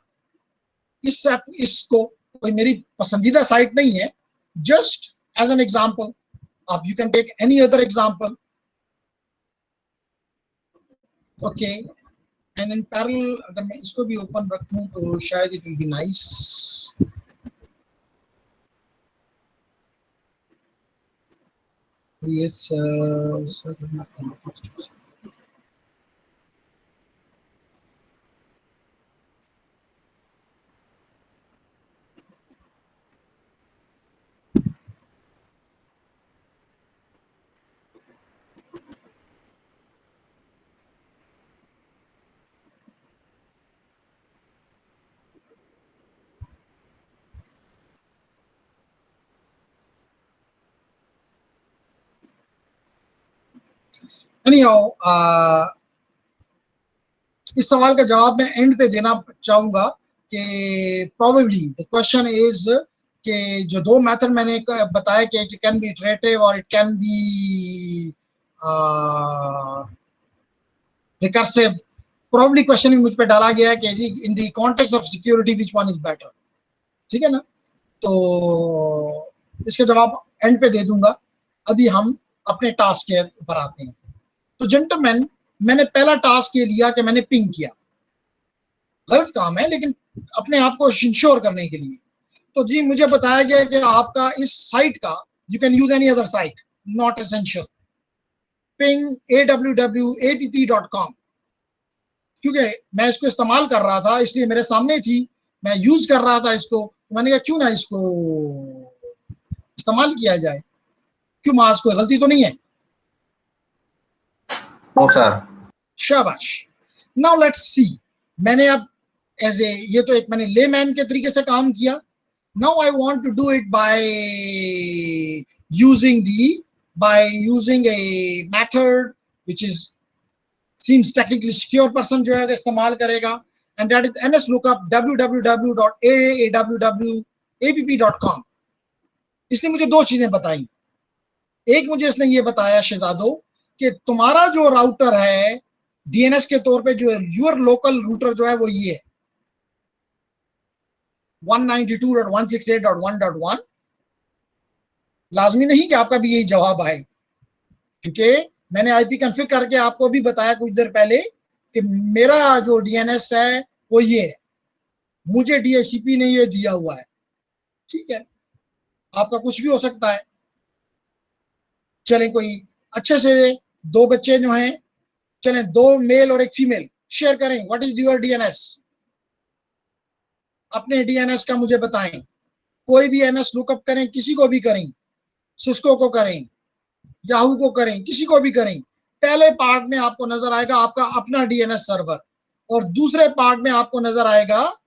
[SPEAKER 1] इसको कोई मेरी पसंदीदा साइट नहीं है, just as an example. आप you can take any other example. Okay, and in parallel अगर मैं इसको भी ओपन रखूं तो शायद it will be nice. Yes, sir. Anyhow, इस सवाल का जवाब मैं एंड पे देना चाहूंगा कि probably the question is कि जो 2 मेथड मैंने बताया कि it can be iterative और it can be recursive. Probably question मुझ पे डाला गया है कि जी in the context of security which one is better, ठीक है ना. तो इसका जवाब एंड पे दे दूंगा. अभी हम अपने टास्क के ऊपर आते हैं। तो जेंटलमैन, मैंने पहला टास्क ये लिया कि मैंने पिंग किया। गलत काम है, लेकिन अपने आप को इंश्योर करने के लिए। तो जी मुझे बताया गया कि आपका इस साइट का, you can use any other site, not essential, ping awwapp.com, क्योंकि मैं इसको इस्तेमाल कर रहा था इसलिए मेरे सामने थी, मैं यूज कर रहा था इसको, तो मैंने कहा क्यों ना इसको इस्तेमाल किया जाए, क्यों मास कोई गलती तो नहीं है।
[SPEAKER 4] No sir.
[SPEAKER 1] शाबाश। नाउ लेट्स सी, मैंने अब एज ए, ये तो एक मैंने लेमैन के तरीके से काम किया। Now I want to do it by using a method which is seems technically secure person जो है इस्तेमाल करेगा, and that is nslookup www.awwapp.com। इसने मुझे दो चीजें बताई। एक मुझे इसने ये बताया शहजादो कि तुम्हारा जो राउटर है डीएनएस के तौर पे, जो यूर लोकल रूटर जो है वो ये है 192.168.1.1। लाजमी नहीं कि आपका भी यही जवाब आए, क्योंकि मैंने आईपी कॉन्फ़िगर करके आपको भी बताया कुछ देर पहले कि मेरा जो डीएनएस है वो ये है, मुझे डीएचसीपी ने ये दिया हुआ है। ठीक है, आपका कुछ भी हो सकता है। चलें, कोई अच्छे से दो बच्चे जो हैं, चलें दो मेल और एक फीमेल शेयर करें, व्हाट इज योर डीएनएस, अपने डीएनएस का मुझे बताएं। कोई भी एनएस लुकअप करें, किसी को भी करें, सिस्को को करें, याहू को करें, किसी को भी करें, पहले पार्ट में आपको नजर आएगा आपका अपना डीएनएस सर्वर, और दूसरे पार्ट में आपको नजर आएगा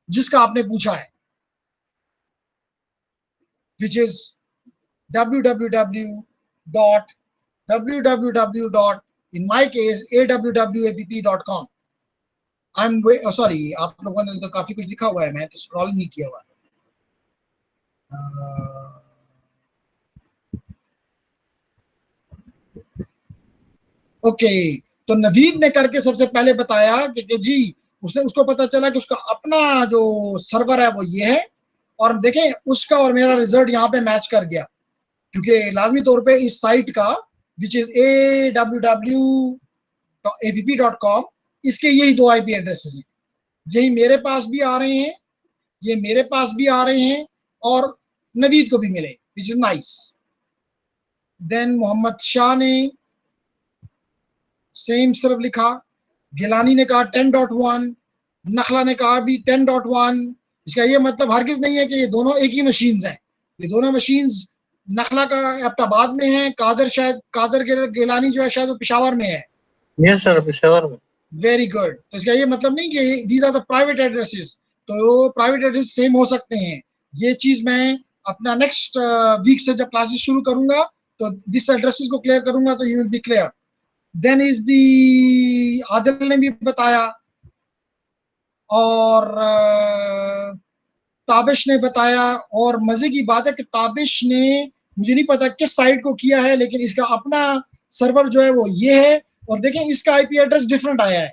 [SPEAKER 1] जिसका आपने पूछा है, which is www. in my case awwapp.com। Sorry, आप लोगों ने तो काफी कुछ लिखा हुआ है, मैं तो स्क्रॉल नहीं किया हुआ। ओके, तो नवीद ने करके सबसे पहले बताया कि जी उसने, उसको पता चला कि उसका अपना जो सर्वर है वो ये है, और देखें उसका और मेरा रिजल्ट यहाँ पे मैच कर गया, क्योंकि लाजमी तौर पे इस साइट का विच इज awwapp.com, इसके यही दो आईपी एड्रेसेस हैं, यही मेरे पास भी आ रहे हैं, ये मेरे पास भी आ रहे हैं, और नवीद को भी मिले, which is nice. Then Mohammad Shah ने सेम सिर्फ लिखा, गिलानी ने कहा 10.1, नखला ने कहा भी 10.1। इसका ये मतलब हरगिज नहीं है कि ये दोनों एक ही मशीन्स हैं, ये दोनों मशीन्स नखला का अब्टाबाद में है, कादर गिलानी जो है शायद वो पेशावर में है।
[SPEAKER 4] यस सर, पेशावर में।
[SPEAKER 1] Very good. तो इसका ये मतलब नहीं कि these are the private addresses, तो प्राइवेट एड्रेस सेम हो सकते हैं। ये चीज मैं अपना नेक्स्ट वीक से जब क्लासेस शुरू करूंगा तो दिस एड्रेसेस को क्लियर करूंगा, तो you will be clear. Then is the Adil ने भी बताया, और ताबिश ने बताया, और मजे की बात है कि ताबिश ने, मुझे नहीं पता किस साइट को किया है, लेकिन इसका अपना सर्वर जो है वो ये है, और देखें इसका आईपी एड्रेस डिफरेंट आया है।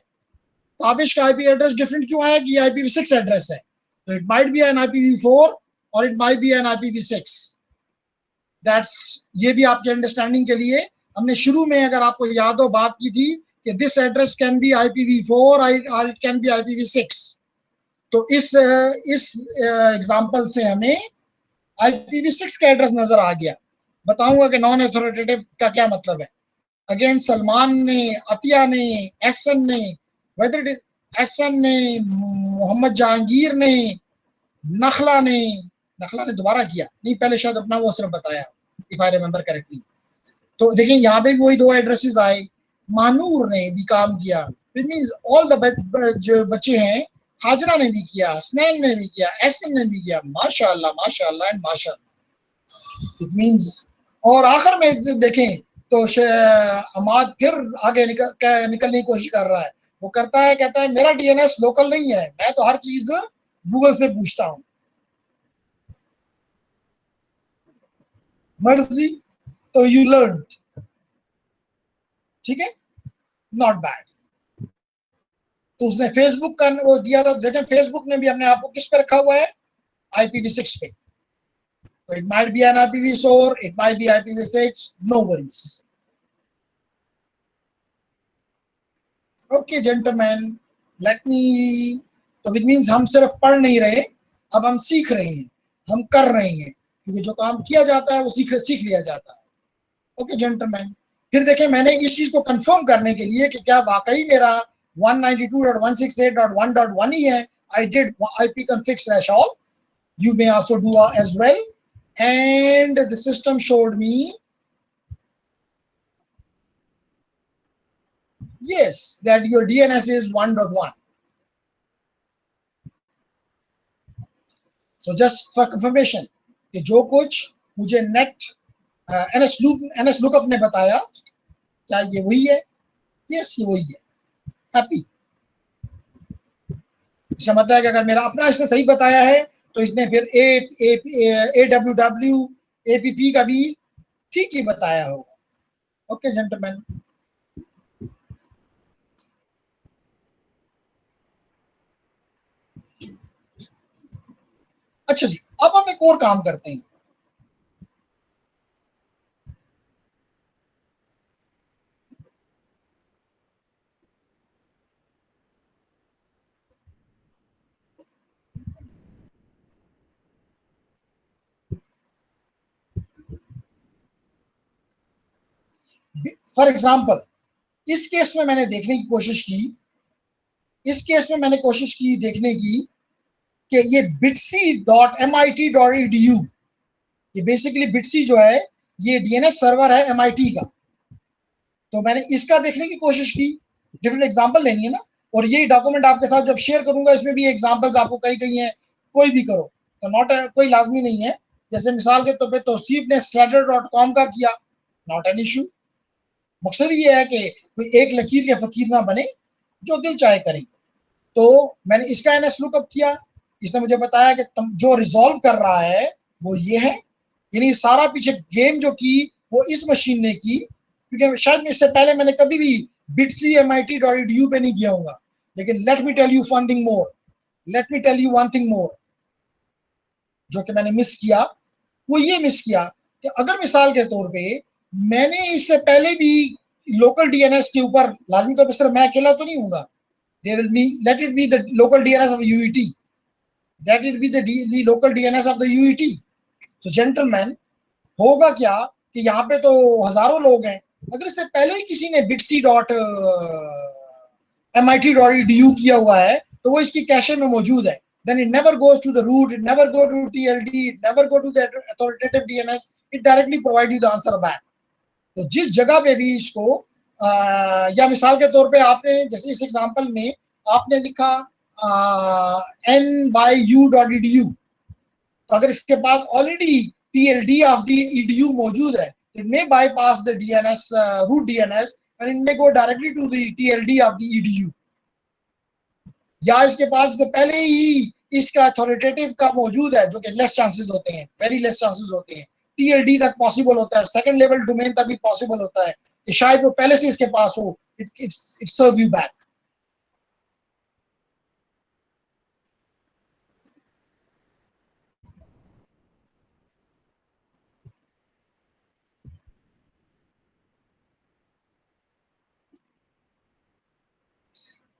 [SPEAKER 1] ताबिश का आईपी एड्रेस डिफरेंट क्यों आया कि IPv6 एड्रेस है, तो it might be an IPv4 और it might be an IPv6। That's, ये भी आपके अंडरस्टैंडिंग के लिए, हमने शुरू में अगर आपको याद हो बात की थी कि this address can be IPv4 और इट कैन बी IPv6। तो इस एग्जांपल से हमें IPv6 का एड्रेस नजर आ गया। बताऊंगा कि नॉन अथॉरिटेटिव का क्या मतलब है। अगेन सलमान ने, अतिया ने, एहसन ने, वेदर इट एहसन ने, मोहम्मद जहांगीर ने, नखला ने दोबारा किया नहीं, पहले शायद अपना वो सिर्फ बताया, इफ आई रिमेंबर करेक्टली। तो देखिए यहाँ पे भी वही दो एड्रेसेस आए। मानूर ने भी काम किया, इट मींस ऑल द जो बच्चे हैं, हाजरा ने भी किया, स्नैन ने भी किया, एहसन ने भी किया, माशाअल्लाह माशाअल्लाह एंड माशाअल्लाह। इट मींस, और आखिर में देखें तो अमाद फिर आगे निकलने की कोशिश कर रहा है। वो करता है, कहता है मेरा डीएनएस लोकल नहीं है, मैं तो हर चीज गूगल से पूछता हूँ। मर्जी, तो यू लर्न, ठीक है, नॉट बैड। तो उसने फेसबुक का वो दिया था, देखें फेसबुक ने भी अपने आप को किस पे रखा हुआ है, IPv6 पे। So it might be an IPv4, it might be IPv6, no worries. Okay, gentlemen, let me. तो which means हम सिर्फ पढ़ नहीं रहे, अब हम सीख रहे हैं, हम कर रहे हैं, क्योंकि जो काम किया जाता है वो सीख लिया जाता है. ओके जेंटलमैन, फिर देखें मैंने इस चीज को कंफर्म करने के लिए कि क्या वाकई मेरा 192.168.1.1 ही है. I did ipconfig/all. You may also do as well. And the system showed me yes that your DNS is 1.1. So just for confirmation कि जो कुछ मुझे नेट NS lookup ने बताया, क्या ये वही है? यस, ये वही है. हैप्पी. इसका मतलब है कि अगर मेरा अपना इसने सही बताया है तो इसने फिर AWW APP का भी ठीक ही बताया होगा. ओके जेंटलमैन, अच्छा जी, अब हम एक और काम करते हैं. फॉर एग्जाम्पल इस केस में मैंने देखने की कोशिश की, देखने की कि ये bitc.mit.edu, ये बेसिकली bitc जो है ये DNS सर्वर है MIT का. तो मैंने इसका देखने की कोशिश की, डिफरेंट एग्जांपल लेनी है ना, और ये डॉक्यूमेंट आपके साथ जब शेयर करूंगा इसमें भी एग्जांपल्स आपको कई हैं, कोई भी करो तो नॉट कोई लाजमी नहीं है. जैसे मिसाल के तौर पे तौसीफ ने slider.com का किया, नॉट एन इशू. मकसद ये है कि कोई एक लकीर के फकीर ना बने, जो दिल चाहे करें. तो मैंने इसका NS लुकअप किया, इसने मुझे बताया कि जो रिजॉल्व कर रहा है वो ये है, यानी सारा पीछे गेम जो की वो इस मशीन ने की, क्योंकि शायद इससे पहले मैंने कभी भी bitc.mit.edu पे नहीं किया होगा. लेकिन let me tell you one thing more, जो कि मैंने मिस किया, वो ये मिस किया कि अगर मिसाल के तौर पे मैंने इससे पहले भी लोकल DNS के ऊपर, लाजमी तौर पर सिर्फ मैं अकेला तो नहीं हूँगा, they will be, let it be the local DNS of UET, that it be the local DNS of the UET. So gentlemen, होगा क्या कि यहाँ पे तो हजारों लोग हैं, अगर इससे पहले ही किसी ने bitc.mit.edu किया हुआ है तो वो इसकी कैशे में मौजूद है. Then it never goes to the root, it never go to TLD, it never go to the authoritative DNS, it directly provide you the answer back. तो जिस जगह पे भी इसको या मिसाल के तौर पे आपने जैसे इस एग्जांपल में आपने लिखा nyu.edu, तो अगर इसके पास already TLD of the edu मौजूद है, it may bypass the DNS root DNS and it may go directly to the TLD of the edu. या इसके पास इससे पहले ही इसका अथॉरिटेटिव का मौजूद है, जो कि लेस चांसेस होते हैं, वेरी लेस चांसेस होते हैं. TLD तक पॉसिबल होता है, सेकंड लेवल डोमेन तक भी पॉसिबल होता है कि शायद वो पहले से इसके पास हो. It serve you back.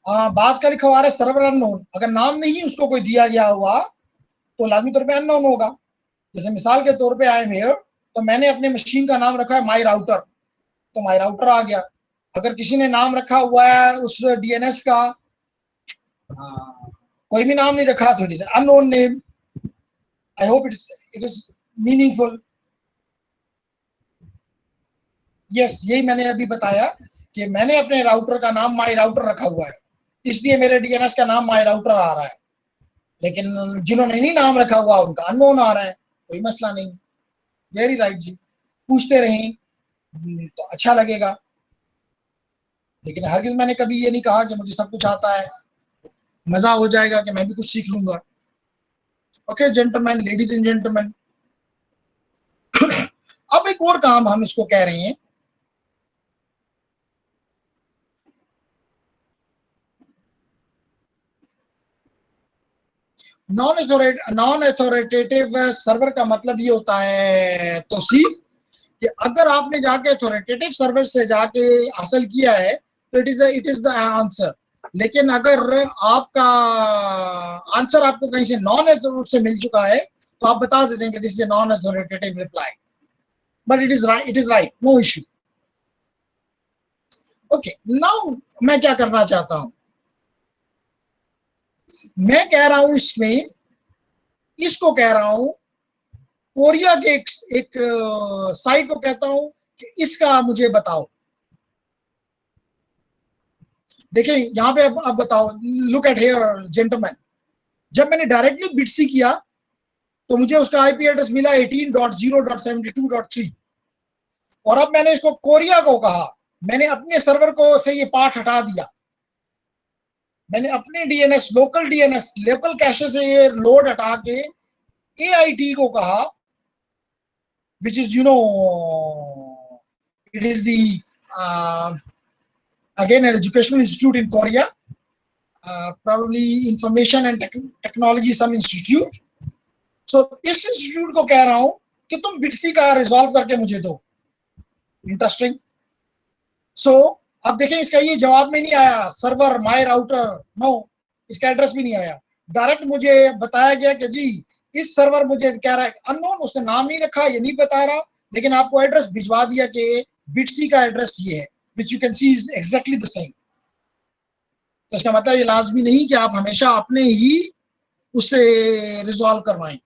[SPEAKER 1] बास का लिखा हुआ है सर्वर अननोन, अगर नाम नहीं उसको कोई दिया गया हुआ तो लाजमी तौर पे अननोन होगा. जैसे मिसाल के तौर पे आई एम हियर, तो मैंने अपने मशीन का नाम रखा है माई राउटर, तो माई राउटर आ गया. अगर किसी ने नाम रखा हुआ है उस DNS का कोई भी नाम नहीं रखा तो it is unknown name. I hope it is meaningful. Yes, यही मैंने अभी बताया कि मैंने अपने राउटर का नाम माई राउटर रखा हुआ है, इसलिए मेरे DNS का नाम माई राउटर आ रहा है. लेकिन जिन्होंने नहीं नाम रखा हुआ उनका अननोन आ रहा है, कोई मसला नहीं. वेरी राइट जी, पूछते रहें तो अच्छा लगेगा. लेकिन हरगिज मैंने कभी ये नहीं कहा कि मुझे सब कुछ आता है, मजा हो जाएगा कि मैं भी कुछ सीख लूंगा. Okay gentleman, ladies and gentleman, अब एक और काम हम इसको कह रहे हैं. नॉन अथॉरिटेटिव सर्वर का मतलब ये होता है तौसीफ कि अगर आपने जाके अथॉरिटेटिव सर्वर से जाके हासिल किया है तो इट इज द आंसर, लेकिन अगर आपका आंसर आपको कहीं से नॉन अथॉरिटेटिव से मिल चुका है तो आप बता देते हैं कि this is non authoritative reply, but it is right, no issue. Okay, now मैं क्या करना चाहता हूं, मैं कह रहा हूं इसमें, इसको कह रहा हूं कोरिया के एक साइट को कहता हूं कि इसका मुझे बताओ। देखिए यहां पे अब बताओ, लुक एट हियर जेंटलमैन, जब मैंने डायरेक्टली बिटसी किया तो मुझे उसका आईपी एड्रेस मिला 18.0.72.3 और अब मैंने इसको कोरिया को कहा, मैंने अपने सर्वर को से ये पार्ट हटा दिया, मैंने अपने डीएनएस लोकल कैशे से ये लोड हटा के एआईटी को कहा, which is it is the again an educational institute in Korea, probably information and technology some institute. So इस इंस्टीट्यूट को कह रहा हूं कि तुम बिटसी का रिजॉल्व करके मुझे दो। इंटरेस्टिंग। सो अब देखें इसका ये जवाब में नहीं आया सर्वर माय राउटर, नो, इसका एड्रेस भी नहीं आया, डायरेक्ट मुझे बताया गया कि जी इस सर्वर मुझे कह रहा है अननोन, उसने नाम नहीं रखा, ये नहीं बता रहा, लेकिन आपको एड्रेस भिजवा दिया कि बिटसी का एड्रेस ये है, which you can see is exactly the same. तो इसका मतलब ये लाजमी नहीं कि आप हमेशा अपने ही उससे रिजॉल्व करवाएं,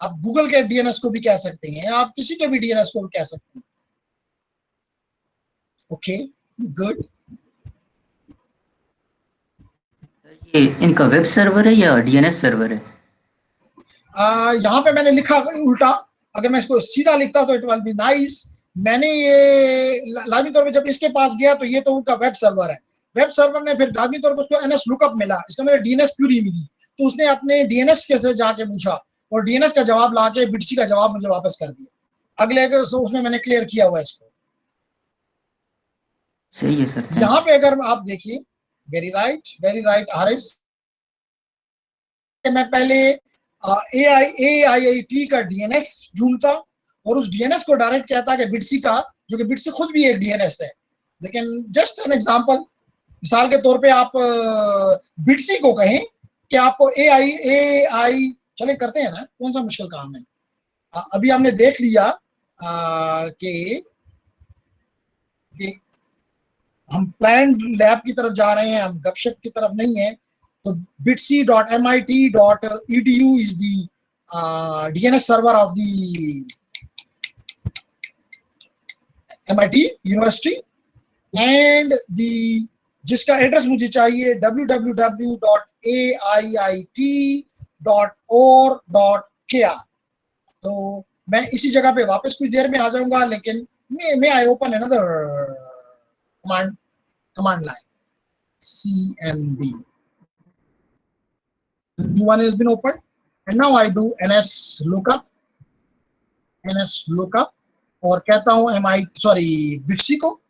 [SPEAKER 1] आप गूगल के डीएनएस को भी कह सकते हैं, आप किसी के भी डीएनएस को भी कह सकते हैं। Okay, good.
[SPEAKER 2] ये इनका वेब सर्वर है या डीएनएस सर्वर है?
[SPEAKER 1] यहाँ पे मैंने लिखा उल्टा, अगर मैं इसको सीधा लिखता तो इट विल बी नाइस। मैंने ये लाजमी तौर पे जब इसके पास गया तो ये तो उनका वेब सर्वर है, वेब सर्वर ने फिर लाजमी तौर पे उसको एनएस लुकअप मिला, इसका मेरे डीएनएस क्यूरी मिली, तो उसने अपने डीएनएस के से जाके पूछा और डीएनएस का जवाब लाके बिटसी का जवाब मुझे वापस कर दिया। अगले उसमें मैंने क्लियर किया हुआ है इसको।
[SPEAKER 2] सही है सर,
[SPEAKER 1] यहाँ पे अगर आप देखिए, वेरी राइट हारिस, मैं पहले AIIT का डीएनएस ढूंढता और उस डीएनएस को डायरेक्ट कहता कि बिटसी का, जो कि बिटसी खुद भी एक डीएनएस है, लेकिन जस्ट एन एग्जांपल, मिसाल के तौर पे आप बिटसी को कहें कि आपको AI चले करते हैं ना, कौन सा मुश्किल काम है। अभी हमने देख लिया कि हम प्लान लैब की तरफ जा रहे हैं, हम गपशप की तरफ नहीं है, तो bitc.mit.edu is the DNS server of the MIT University and the जिसका एड्रेस मुझे चाहिए www.aiit.or.kr। तो मैं इसी जगह पे वापस कुछ देर में आ जाऊंगा, लेकिन may I open another command line, cmd, one has been opened, and now I do ns lookup और कहता हूं बिटसी को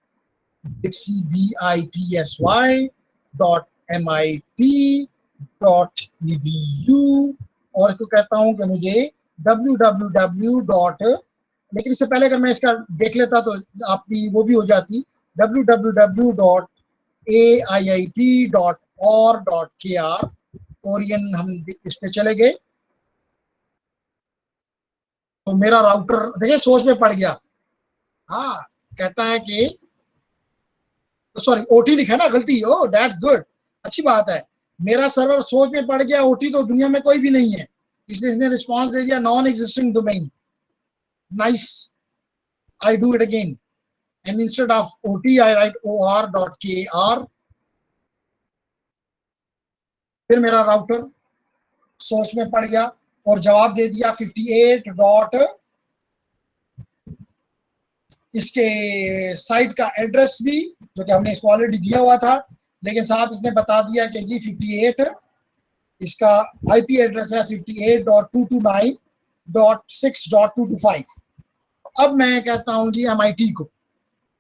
[SPEAKER 1] bitsy.mit.edu और इसको कहता हूं कि मुझे www. लेकिन इससे पहले अगर मैं इसका देख लेता तो आपकी वो भी हो जाती, www.aiit.or.kr, कोरियन हम इस पे चले गए तो मेरा राउटर देखिए सोच में पड़ गया। हाँ, कहता है कि सॉरी ओटी लिखा ना, गलती, ओ दैट्स गुड, अच्छी बात है, मेरा सर्वर सोच में पड़ गया, ओटी तो दुनिया में कोई भी नहीं है, इसलिए इसने रिस्पांस दे दिया non existing domain. Nice, I do it again and instead of OT I write or.kr, फिर मेरा राउटर सोच में पड़ गया और जवाब दे दिया 58. इसके साइट का एड्रेस भी जो कि हमने इसको ऑलरेडी दिया हुआ था, लेकिन साथ इसने बता दिया कि जी 58 इसका आईपी एड्रेस है 58.229.6.225। अब मैं कहता हूं जी MIT को,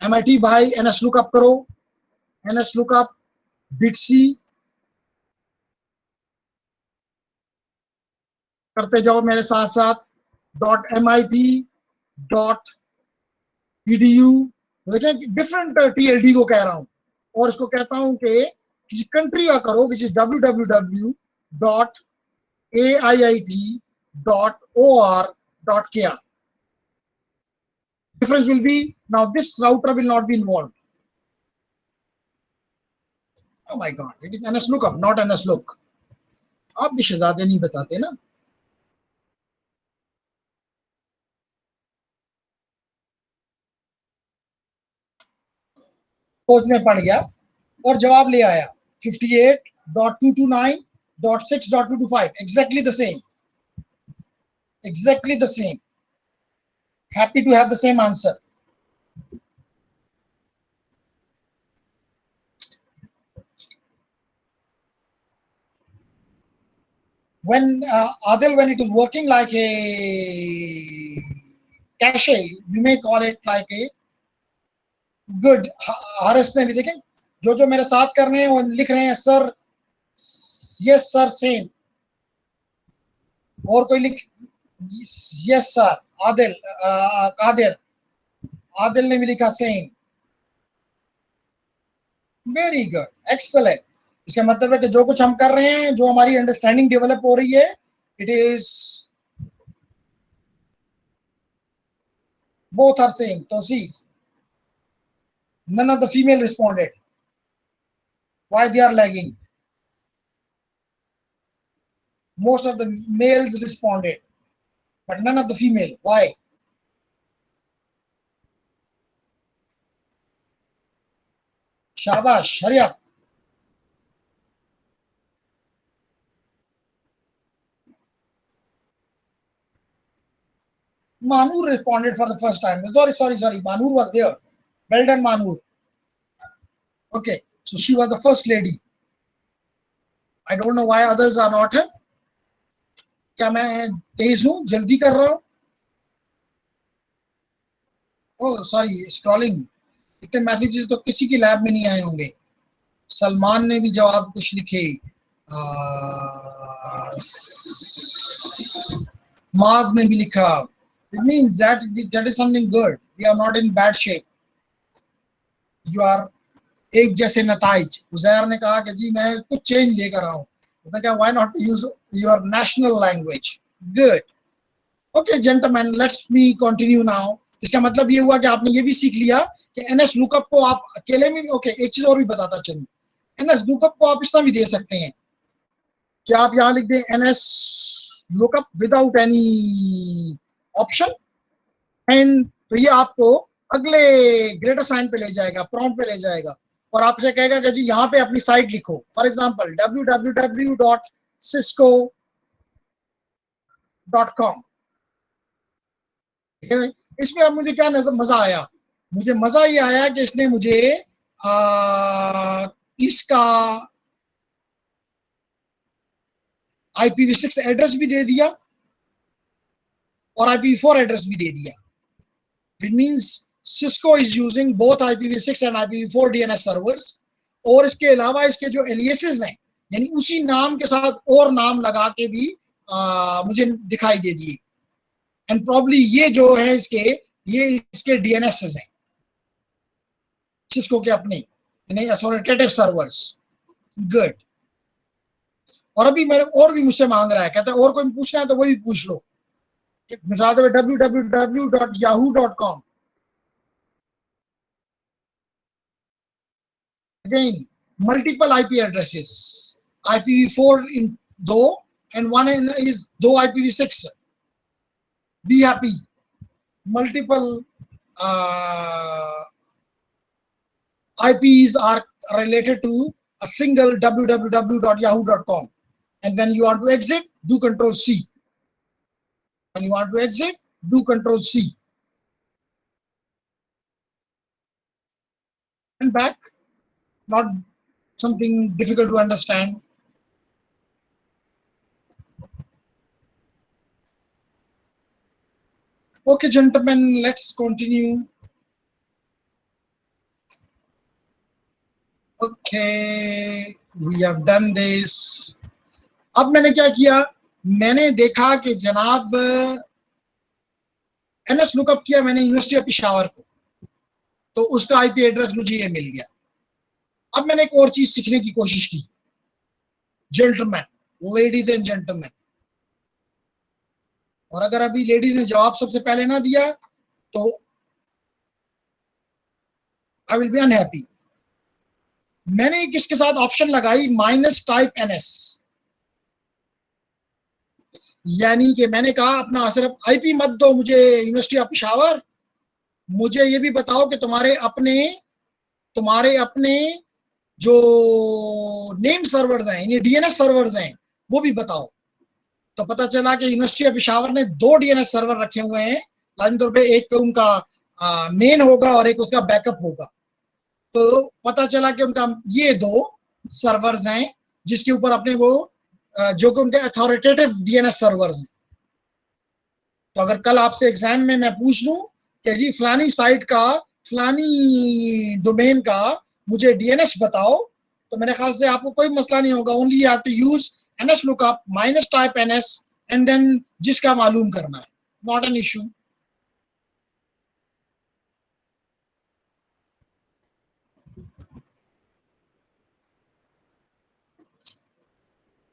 [SPEAKER 1] MIT भाई NS लुकअप करो, NS लुकअप बिटसी करते जाओ मेरे साथ साथ .mip.edu, देखें डिफरेंट TLD को कह रहा हूं, और इसको कहता हूं कि किसी कंट्री का करो which is www.aiit.or.kr. difference will be, now this router will not be involved. Oh my god, it is NS lookup, not NS look. आप भी शहजादे नहीं बताते ना। खोज में पड़ गया और जवाब ले आया 58.229.6.225, exactly the same, exactly the same. Happy to have the same answer. When Adil, when it is working like a cache, you may call it like a good. Haris ने भी देखें, जो मेरे साथ कर रहे हैं वो लिख रहे हैं सर, यस सर सेम, और कोई लिख यस सर, आदिल कादिर, आदिल ने भी लिखा सेम। Very good, excellent. इसका मतलब है कि जो कुछ हम कर रहे हैं, जो हमारी अंडरस्टैंडिंग डेवलप हो रही है, it is both are same. Tawseef, none of the female responded. Why they are lagging? Most of the males responded, but none of the female. Why? Shabash, hurry up. Manur responded for the first time. Sorry. Manur was there. Well done, Manur. Okay, so she was the first lady. I don't know why others are not. क्या मैं तेज हूं, जल्दी कर रहा हूं? Oh sorry, scrolling. इतने messages तो किसी की लैब में नहीं आए होंगे। सलमान ने भी जवाब कुछ लिखे, माज ने भी लिखा। It means that is something good. We are not in bad shape. You are एक जैसे नताइज। उजैर ने कहा कि जी मैं कुछ चेंज लेकर आऊं। उसने कहा why not use your national language? Good. Okay gentlemen, let's me continue now. इसका मतलब ये हुआ कि आपने ये भी सीख लिया कि NS lookup को आप अकेले में, ओके एक चीज और भी बताता चलूं, NS lookup को आप इस तरह भी दे सकते हैं कि आप यहाँ लिख दें NS lookup without any option, and तो ये आपको अगले ग्रेटर साइन पे ले जाएगा, प्रॉम्प्ट पे ले जाएगा, और आपसे कहेगा कि जी यहाँ पे अपनी साइट लिखो। For example www.cisco.com। इसमें अब मुझे क्या मजा आया? मुझे मजा ये आया कि इसने मुझे इसका IPv6 एड्रेस भी दे दिया और IPv4 एड्रेस भी दे दिया। It means Cisco is using both IPv6 and IPv4 DNS servers, और इसके अलावा इसके जो एलियासेस हैं, यानी उसी नाम के साथ और नाम लगा के भी मुझे दिखाई दे दिए। एंड प्रॉब्ली ये जो है ये इसके DNS हैं, Cisco के अपने यानी अथॉरिटेटिव सर्वर्स। गुड। और अभी मेरे और भी मुझसे मांग रहा है, कहता है और कोई पूछना है तो वही पूछ लो। मिसाल के www.yahoo.com। Again, multiple IP addresses, IPv4 in 2 and one is 2 IPv6. Be happy. Multiple IPs are related to a single www.yahoo.com. And when you want to exit, do Control C. When you want to exit, do Control C. And back. Not something difficult to understand. Okay, gentlemen, let's continue. Okay, we have done this. अब मैंने क्या किया, मैंने देखा कि जनाब NS lookup किया मैंने यूनिवर्सिटी ऑफ पिशावर को, तो उसका आईपी एड्रेस मुझे ये मिल गया। अब मैंने एक और चीज सीखने की कोशिश की, जेंटलमैन, लेडीज एंड जेंटलमैन, और अगर अभी लेडीज ने जवाब सबसे पहले ना दिया तो आई विल बी अनहैप्पी। मैंने किसके साथ ऑप्शन लगाई, माइनस टाइप एनएस, यानी कि मैंने कहा अपना सिर्फ आईपी मत दो मुझे यूनिवर्सिटी ऑफ पिशावर, मुझे ये भी बताओ कि तुम्हारे अपने जो नेम सर्वर्स हैं, ये डीएनएस सर्वर्स हैं, वो भी बताओ। तो पता चला कि यूनिवर्सिटी ऑफ पिशावर ने 2 डीएनएस सर्वर रखे हुए हैं, लाजमी तौर पे एक उनका मेन होगा और एक उसका बैकअप होगा। तो पता चला कि उनका ये 2 सर्वर्स हैं जिसके ऊपर अपने वो जो कि उनके अथॉरिटेटिव डीएनएस सर्वर्स हैं। तो अगर कल आपसे एग्जाम में मैं पूछ लूं कि जी फलानी साइट का फलानी डोमेन का मुझे डीएनएस बताओ, तो मेरे ख्याल से आपको कोई मसला नहीं होगा। Only you have to use NS lookup minus type NS and then जिसका मालूम करना है, नॉट एन इशू।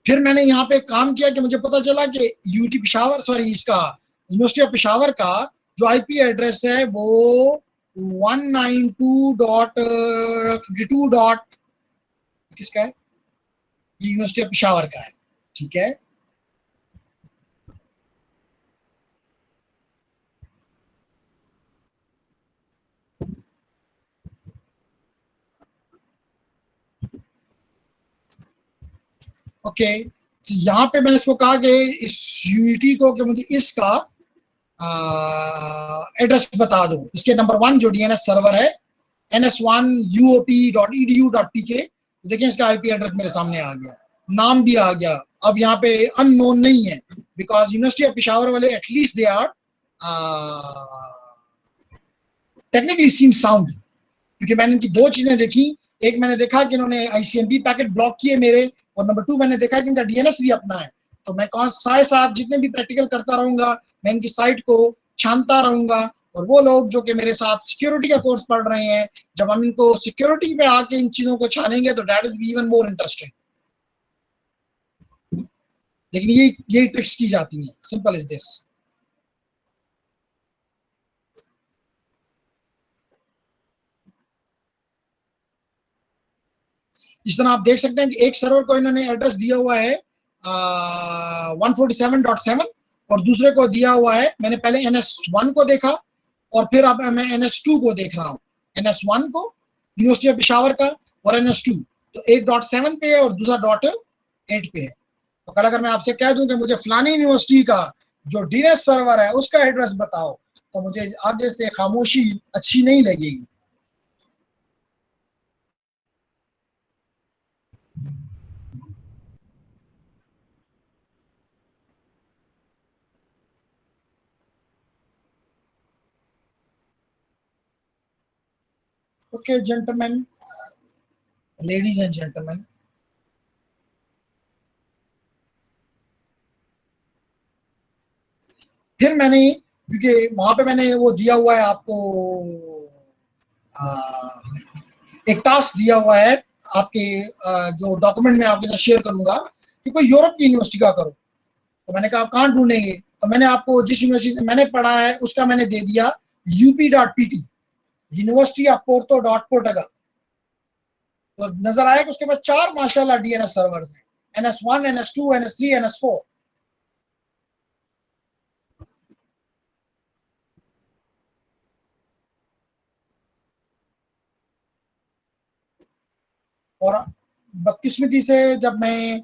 [SPEAKER 1] फिर मैंने यहाँ पे काम किया कि मुझे पता चला कि यूटी पिशावर, सॉरी इसका यूनिवर्सिटी ऑफ पिशावर का जो आईपी एड्रेस है वो 192.52. किसका है? ये यूनिवर्सिटी ऑफ पिशावर का है, ठीक है। ओके, तो यहाँ पे मैंने इसको कहा कि इस यूटी को कि मुझे इसका एड्रेस बता दो, इसके नंबर 1 जो डीएनएस सर्वर है ns1uop.edu.pk, देखिए इसका आईपी एड्रेस मेरे सामने आ गया, नाम भी आ गया। अब यहाँ पे अननोन नहीं है, बिकॉज यूनिवर्सिटी ऑफ पिशावर वाले at least they are technically seem sound, क्योंकि मैंने इनकी 2 चीजें देखी। एक मैंने देखा कि इन्होंने आईसीएमपी पैकेट ब्लॉक किए मेरे, और नंबर 2 मैंने देखा कि इनका डीएनएस भी अपना है। तो मैं कौन साथ जितने भी प्रैक्टिकल करता रहूंगा, मैं इनकी साइट को छानता रहूंगा, और वो लोग जो कि मेरे साथ सिक्योरिटी का कोर्स पढ़ रहे हैं, जब हम इनको सिक्योरिटी पे आके इन चीजों को छानेंगे तो that will be even more interesting. लेकिन यही ट्रिक्स की जाती हैं, सिंपल इज दिस। इस तरह आप देख सकते हैं कि एक सर्वर को इन्होंने एड्रेस दिया हुआ है 147.7, और दूसरे को दिया हुआ है, मैंने पहले NS1 को देखा और फिर अब मैं NS2 को देख रहा हूँ। NS1 को यूनिवर्सिटी ऑफ पिशावर का, और NS2 तो एक .7 पे है और दूसरा .8 पे है। तो कल अगर मैं आपसे कह दूं कि मुझे फलानी यूनिवर्सिटी का जो डीएनएस सर्वर है उसका एड्रेस बताओ, तो मुझे आगे से खामोशी अच्छी नहीं लगेगी। Okay, gentlemen, ladies and gentlemen, फिर मैंने, क्योंकि वहां पे मैंने वो दिया हुआ है आपको, एक टास्क दिया हुआ है आपके, जो डॉक्यूमेंट में आपके साथ शेयर करूंगा कि कोई यूरोप की यूनिवर्सिटी का करो। तो मैंने कहा आप कहाँ ढूंढेंगे, तो मैंने आपको जिस यूनिवर्सिटी से मैंने पढ़ा है उसका मैंने दे दिया UP.PT, university of Porto dot Portugal. तो नजर आया कि उसके बाद 4 माशाल्लाह डीएनएस सर्वर्स हैं, NS1, NS2, NS3, NS4। और बदकिस्मती से जब मैं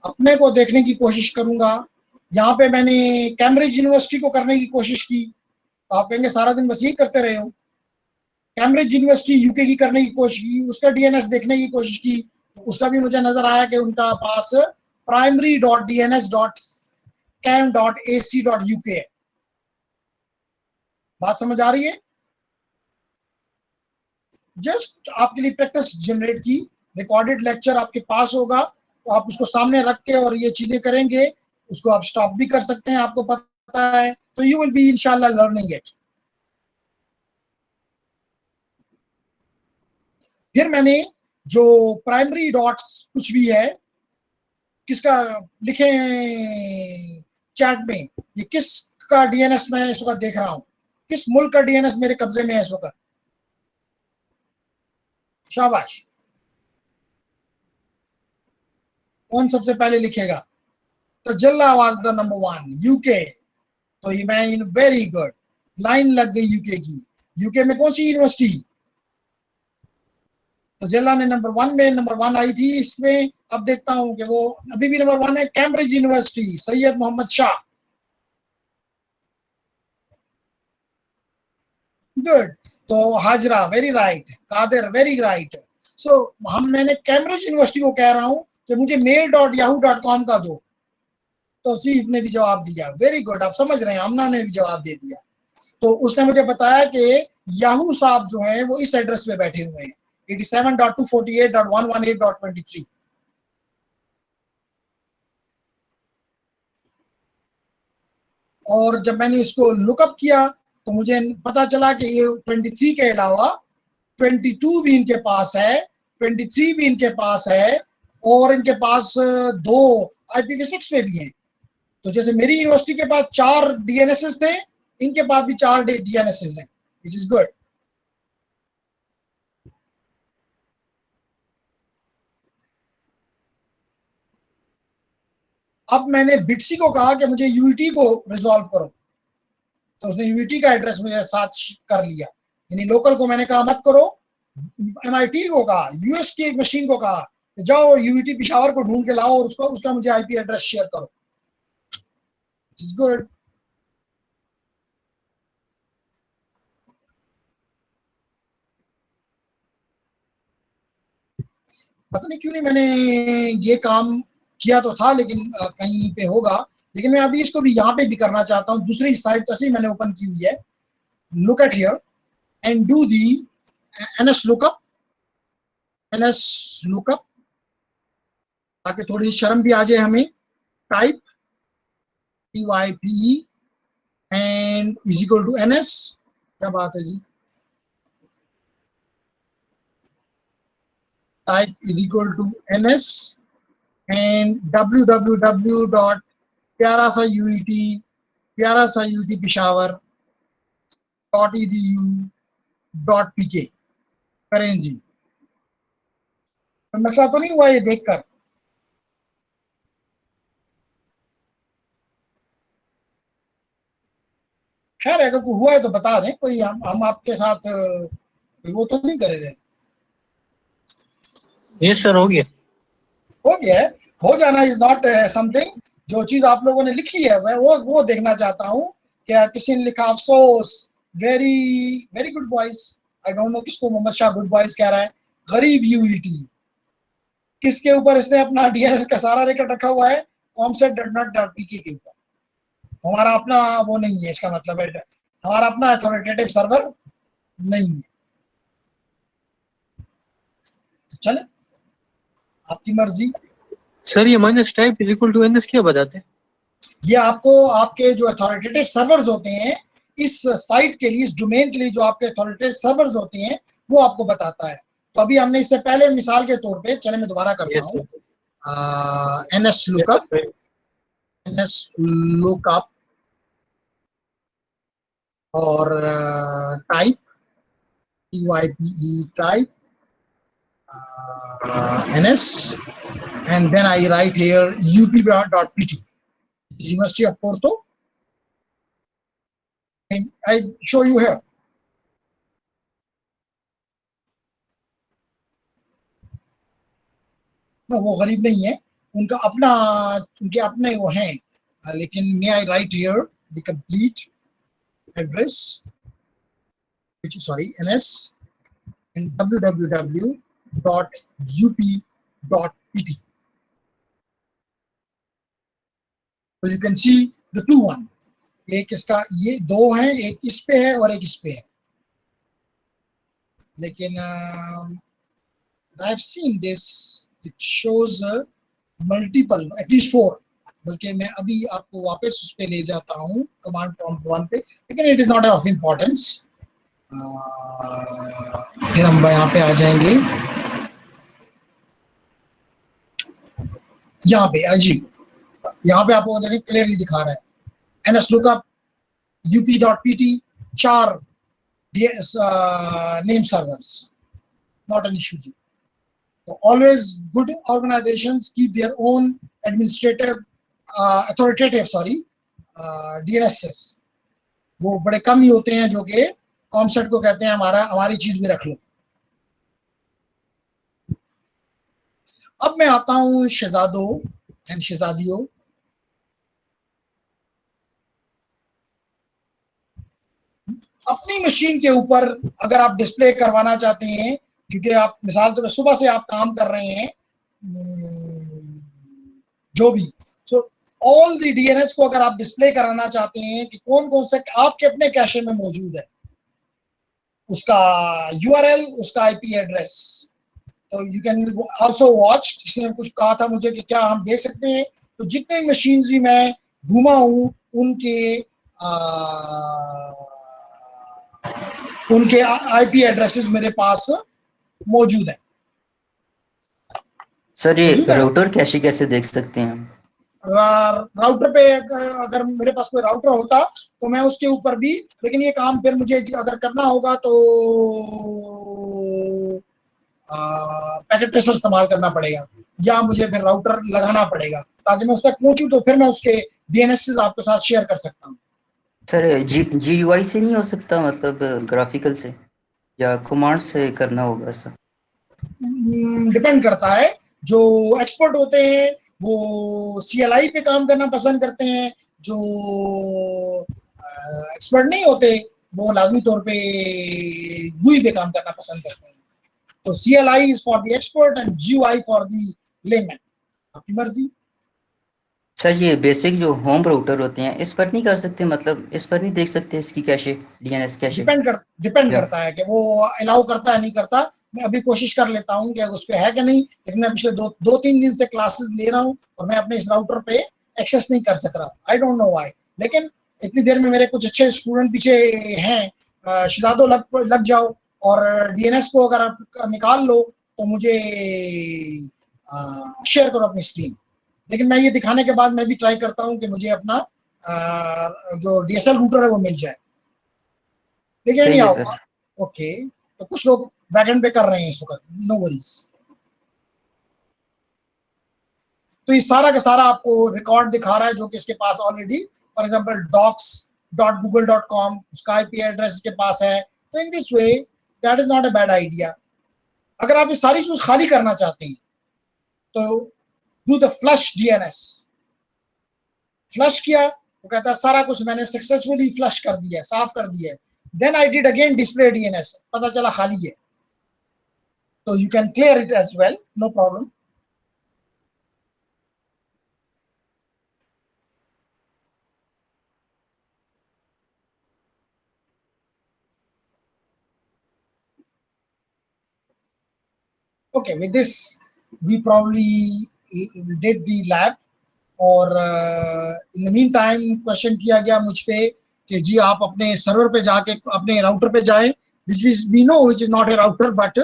[SPEAKER 1] अपने को देखने की कोशिश करूंगा, यहाँ पे मैंने कैम्ब्रिज यूनिवर्सिटी को करने की कोशिश की, तो आप कहेंगे सारा दिन बस यही करते रहे हो। कैम्ब्रिज यूनिवर्सिटी यूके की करने की कोशिश की, उसका डीएनएस देखने की कोशिश की, तो उसका भी मुझे नजर आया कि उनका पास primary.dns.cam.ac.uk है। बात समझ आ रही है? जस्ट आपके लिए प्रैक्टिस जनरेट की, रिकॉर्डेड लेक्चर आपके पास होगा, तो आप उसको सामने रख के और ये चीजें करेंगे, उसको आप स्टॉप भी कर सकते हैं, आपको पता है, तो यू विल बी इंशाल्लाह लर्निंग इट। फिर मैंने जो प्राइमरी डॉट्स कुछ भी है, किसका लिखे चैट में, ये किसका डीएनएस मैं इस वक्त देख रहा हूं, किस मुल्क का डीएनएस मेरे कब्जे में है इस वक्त? शाबाश, कौन सबसे पहले लिखेगा? तो जल्ला वाज द नंबर 1, यूके। तो ये मैं इन वेरी गुड, लाइन लग गई यूके की। यूके में कौन सी यूनिवर्सिटी? तो जल्ला ने नंबर 1 में, नंबर 1 आई थी इसमें। अब देखता हूं कि वो अभी भी नंबर 1 है। Cambridge university, Syed Mohammed Shah. Good. तो Hajra very right, Qadir very right. So मैंने कैम्ब्रिज यूनिवर्सिटी को कह रहा हूं कि मुझे mail.yahoo.com का दो। तो सीफ ने भी जवाब दिया, वेरी गुड, आप समझ रहे हैं, आमना ने भी जवाब दे दिया। तो उसने मुझे बताया कि याहू साहब जो है वो इस एड्रेस पे बैठे हुए हैं, 87.248.118.23। और जब मैंने इसको लुकअप किया तो मुझे पता चला कि ये 23 के अलावा 22 भी इनके पास है, 23 भी इनके पास है, और इनके पास 2 IPv6 पे भी हैं। तो जैसे मेरी यूनिवर्सिटी के पास 4 DNSs थे, इनके पास भी 4 DNSs हैं, विच इज गुड। अब मैंने बिट्सी को कहा कि मुझे यूईटी को रिजॉल्व करो, तो उसने यूईटी का एड्रेस मेरे साथ कर लिया। यानी लोकल को मैंने कहा मत करो, MIT को कहा, यूएस की एक मशीन को कहा जाओ यूईटी पिशावर को ढूंढ के लाओ और उसका मुझे IP एड्रेस शेयर करो। It's good. पता नहीं क्यों नहीं मैंने ये काम किया, तो था लेकिन कहीं पे होगा। लेकिन मैं अभी इसको भी यहाँ पे भी करना चाहता हूँ, दूसरी साइट तो मैंने ओपन की हुई है। Look at here and do the NS lookup, NS lookup, ताकि थोड़ी शर्म भी आ जाए हमें। Type TYPE and is equal to NS। क्या बात है जी, type is equal to NS and www dot प्यारा सा UET पिशावर .edu.pk करें जी। तो मसला तो नहीं हुआ ये देखकर? खैर अगर कोई हुआ है तो बता दें, कोई हम आपके साथ वो तो नहीं करे रहे।
[SPEAKER 4] ये सर हो गया।
[SPEAKER 1] हो गया है, हो जाना इज नॉट समथिंग। जो चीज आप लोगों ने लिखी है मैं वो देखना चाहता हूँ। क्या किसी ने लिखा अफसोस, very very good boys. I don't know किसको मोहम्मद शाह गुड बॉयज कह रहा है। गरीब यूईटी, किसके ऊपर इसने अपना DNS का सारा रिकॉर्ड रखा हुआ है? comset.pk के ऊपर। हमारा अपना वो नहीं है, इसका मतलब है हमारा अपना अथॉरिटेटिव सर्वर नहीं है। तो चले, आपकी मर्जी।
[SPEAKER 4] सर ये minus type is equal to NS क्या बताते हैं?
[SPEAKER 1] ये आपको आपके जो अथॉरिटेटिव सर्वर्स होते हैं इस साइट के लिए, इस डोमेन के लिए, जो आपके अथॉरिटेटिव सर्वर्स होते हैं वो आपको बताता है। तो अभी हमने इससे पहले मिसाल के तौर पे, चले मैं दोबारा करता
[SPEAKER 4] यस
[SPEAKER 1] हूँ,
[SPEAKER 4] sir.
[SPEAKER 1] NS lookup, NS lookup और type TYPE type NS, and then I write here up.pt, University of Porto, and I show you here. no, वो गरीब नहीं है, उनका अपना, उनके अपने वो हैं, लेकिन may I write here the complete address, which is sorry NS and www.up.pt. So you can see the two one. एक इसका ये दो हैं, एक इस पे है और एक इस पे है, लेकिन I've seen this, it shows multiple at least 4, बल्कि मैं अभी आपको वापस उस पे ले जाता हूँ कमांड प्रॉम्प्ट 1 पे, लेकिन it is not of importance. फिर हम यहाँ पे आ जाएंगे, यहाँ पे जी, यहाँ पे आपको देखें क्लियरली दिखा रहा है nslookup up.pt 4 name servers, not an issue ji. So always good organizations keep their own administrative authoritative DNSs। वो बड़े कम ही होते हैं जो कि कॉमसेट को कहते हैं हमारी चीज भी रख लो। अब मैं आता हूं शहजादों एंड शहजादियों, अपनी मशीन के ऊपर अगर आप डिस्प्ले करवाना चाहते हैं, क्योंकि आप मिसाल तो सुबह से आप काम कर रहे हैं जो भी, सो ऑल द डीएनएस को अगर आप डिस्प्ले कराना चाहते हैं कि कौन कौन से आपके अपने कैशे में मौजूद है, उसका यूआरएल, उसका आईपी एड्रेस, तो यू कैन आल्सो वॉच। किसी ने कुछ कहा था मुझे कि क्या हम देख सकते हैं, तो जितने मशीन ही मैं घूमा हूं उनके आईपी एड्रेसेस मेरे पास मौजूद है।
[SPEAKER 2] सर ये
[SPEAKER 1] मौजूद है
[SPEAKER 2] राउटर कैशे कैसे देख सकते हैं हम?
[SPEAKER 1] राउटर पे अगर मेरे पास कोई राउटर होता तो मैं उसके ऊपर भी, लेकिन ये काम फिर मुझे अगर करना होगा तो पैकेट ट्रेसर इस्तेमाल करना पड़ेगा, या मुझे फिर राउटर लगाना पड़ेगा ताकि मैं उस तक पहुंचूं, तो फिर मैं उसके डीएनएस आपके साथ शेयर कर सकता हूँ।
[SPEAKER 2] सर GUI से नहीं हो सकता, मतलब ग्राफिकल से, या कमांड से करना होगा ऐसा?
[SPEAKER 1] डिपेंड करता है, जो एक्सपर्ट होते हैं वो CLI पे काम करना पसंद करते हैं, जो एक्सपर्ट नहीं होते वो लाजमी तौर पे GUI पे काम करना पसंद करते हैं। तो CLI is for the expert and GUI for the layman, आपकी मर्जी।
[SPEAKER 2] सर ये बेसिक जो होम राउटर होते हैं इस पर नहीं कर सकते, मतलब इस पर नहीं देख सकते इसकी कैशे, डीएनएस कैशे?
[SPEAKER 1] डिपेंड
[SPEAKER 2] या
[SPEAKER 1] करता है कि वो अलाउ करता है नहीं करता। मैं अभी कोशिश कर लेता हूँ कि उस पर है कि नहीं, लेकिन मैं पिछले दो तीन दिन से क्लासेस ले रहा हूँ और मैं अपने इस राउटर पे एक्सेस नहीं कर सक रहा। आई डोंट नो व्हाई, लेकिन इतनी देर में मेरे कुछ अच्छे स्टूडेंट पीछे हैं। शहजादों लग जाओ और डीएनएस को अगर आप निकाल लो तो मुझे शेयर करो अपनी स्क्रीन। लेकिन मैं ये दिखाने के बाद मैं भी ट्राई करता हूँ कि मुझे अपना जो DSL रूटर है वो मिल जाए, लेकिन
[SPEAKER 2] सही
[SPEAKER 1] नहीं
[SPEAKER 2] है
[SPEAKER 1] आओ।
[SPEAKER 2] सर।
[SPEAKER 1] ओके, तो कुछ लोग बैकएंड पे कर रहे हैं इस वक्त, नो वरीज। तो ये सारा का सारा आपको रिकॉर्ड दिखा रहा है जो कि इसके पास ऑलरेडी, फॉर एग्जांपल docs.google.com, उसका आईपी एड्रेस इसके पास है। तो in this way that is not a bad idea. अगर आप ये सारी चीज खाली करना चाहते हैं तो do the flush DNS. Flush किया, वो कहता है सारा कुछ मैंने सक्सेसफुली फ्लश कर दिया है, साफ कर दिया है। Then I did again display DNS, पता चला खाली है, तो you can clear it as well, no problem. Okay, with this we probably did the lab, और in the mean time question किया गया मुझ पे कि जी आप अपने सर्वर पे जाके अपने राउटर पे जाएं, which is we know which is not a router, but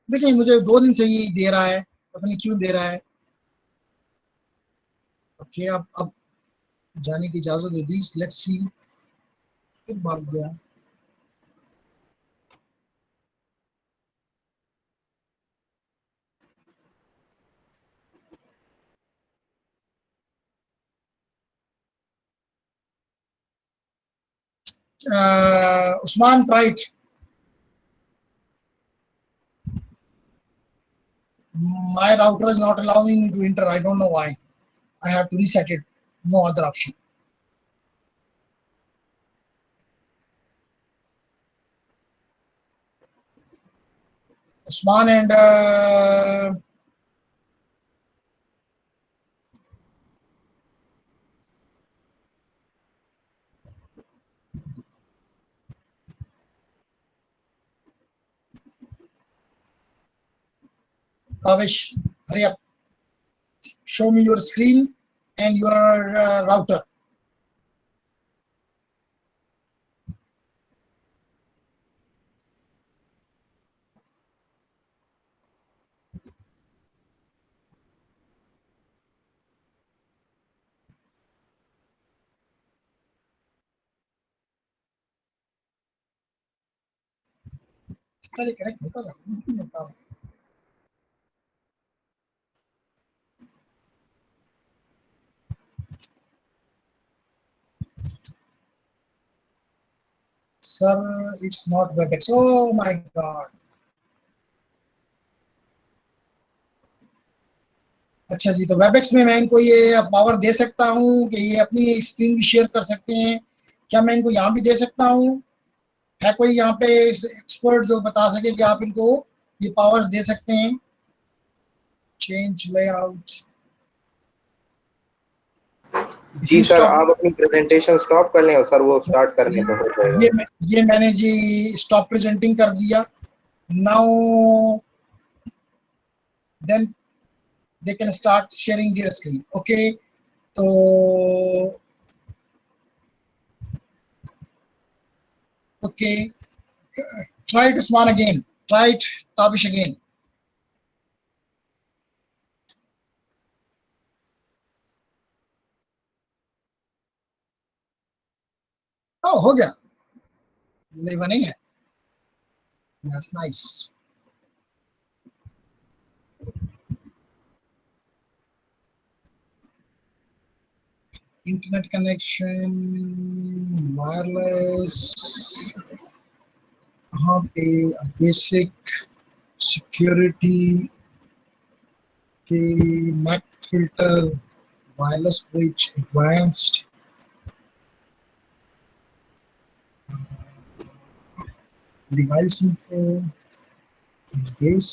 [SPEAKER 1] देखिए मुझे 2 दिन से ये दे रहा है, पता नहीं क्यों दे रहा है। ओके, अब जाने की इजाजत दे दी, लेट्स सी। फिर भाग गया। Usman Bright, my router is not allowing me to enter. I don't know why. I have to reset it. No other option. Usman and Kavish, hurry up. show me your screen and your router. पहले connect होता था। Sir, it's not WebEx. Oh my God. अच्छा जी, तो Webex में मैं इनको ये power दे सकता हूँ कि ये अपनी स्क्रीन भी शेयर कर सकते हैं? क्या मैं इनको यहाँ भी दे सकता हूँ? है कोई यहाँ पे एक्सपर्ट जो बता सके कि आप इनको ये पावर्स दे सकते हैं? Change layout.
[SPEAKER 5] जी सर, आप अपनी प्रेजेंटेशन स्टॉप कर लें और सर वो स्टार्ट करने तो हो जाएगा।
[SPEAKER 1] ये मैंने जी स्टॉप प्रेजेंटिंग कर दिया। Now then they can start sharing their screen. Okay, so okay, try it Usman again. Try it Tabish again. Oh, हो गया। लेवा नहीं है। That's nice. Internet connection, wireless, यहाँ पे basic security के MAC filter, wireless bridge, advanced, device info is this.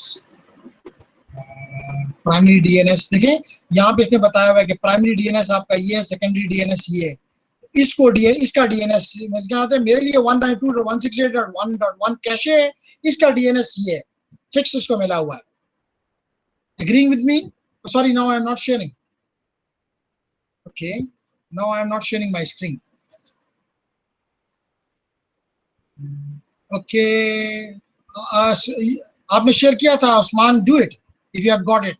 [SPEAKER 1] Primary DNS देखें, यहाँ पे इसने बताया हुआ है कि प्राइमरी डीएनएस आपका ये है, सेकेंडरी डीएनएस ये है। इसको इसका डीएनएस क्या होता है? मेरे लिए 192.168.1.1 कैशे है, इसका डीएनएस ये है, फिक्स उसको मिला हुआ है। Agreeing with me? Sorry, now I am not sharing. Okay, now I am not sharing my screen. Okay, आपने शेयर किया था Usman, do it if you have got it.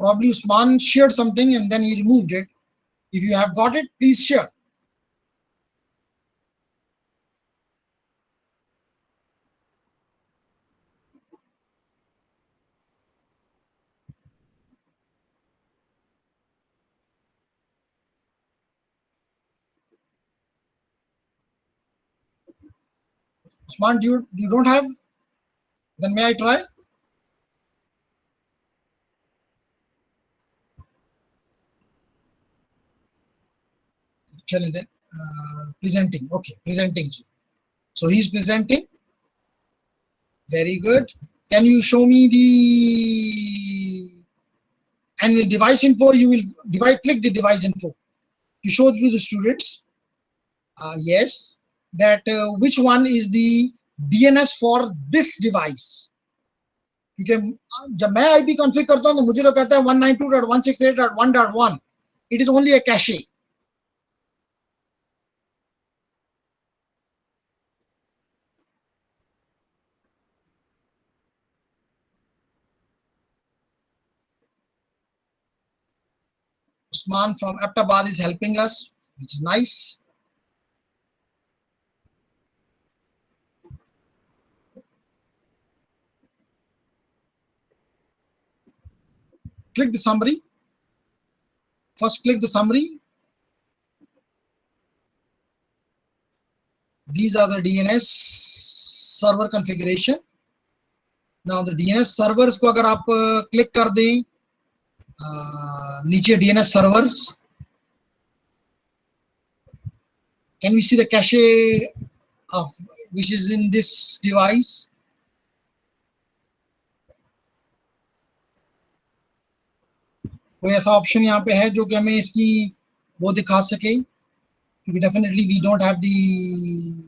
[SPEAKER 1] Probably Usman shared something and then he removed it. If you have got it, please share. Usman, you don't have? Then may I try? Chale then. Presenting. Okay, presenting. So he's presenting. Very good. Can you show me the device info? You will click the device info to show to the students. Yes, that which one is the DNS for this device? क्योंकि जब मैं IP configure करता हूं तो मुझे तो कहता है 192.168.1.1. It is only a cache. Usman from Aptabad is helping us, which is nice. Click the summary. First click the summary. These are the DNS server configuration. Now the DNS servers को अगर आप click कर दें नीचे DNS servers, can we see the cache of which is in this device? कोई ऐसा option यहाँ पे है जो कि हमें इसकी वो दिखा सके? क्योंकि definitely we don't have the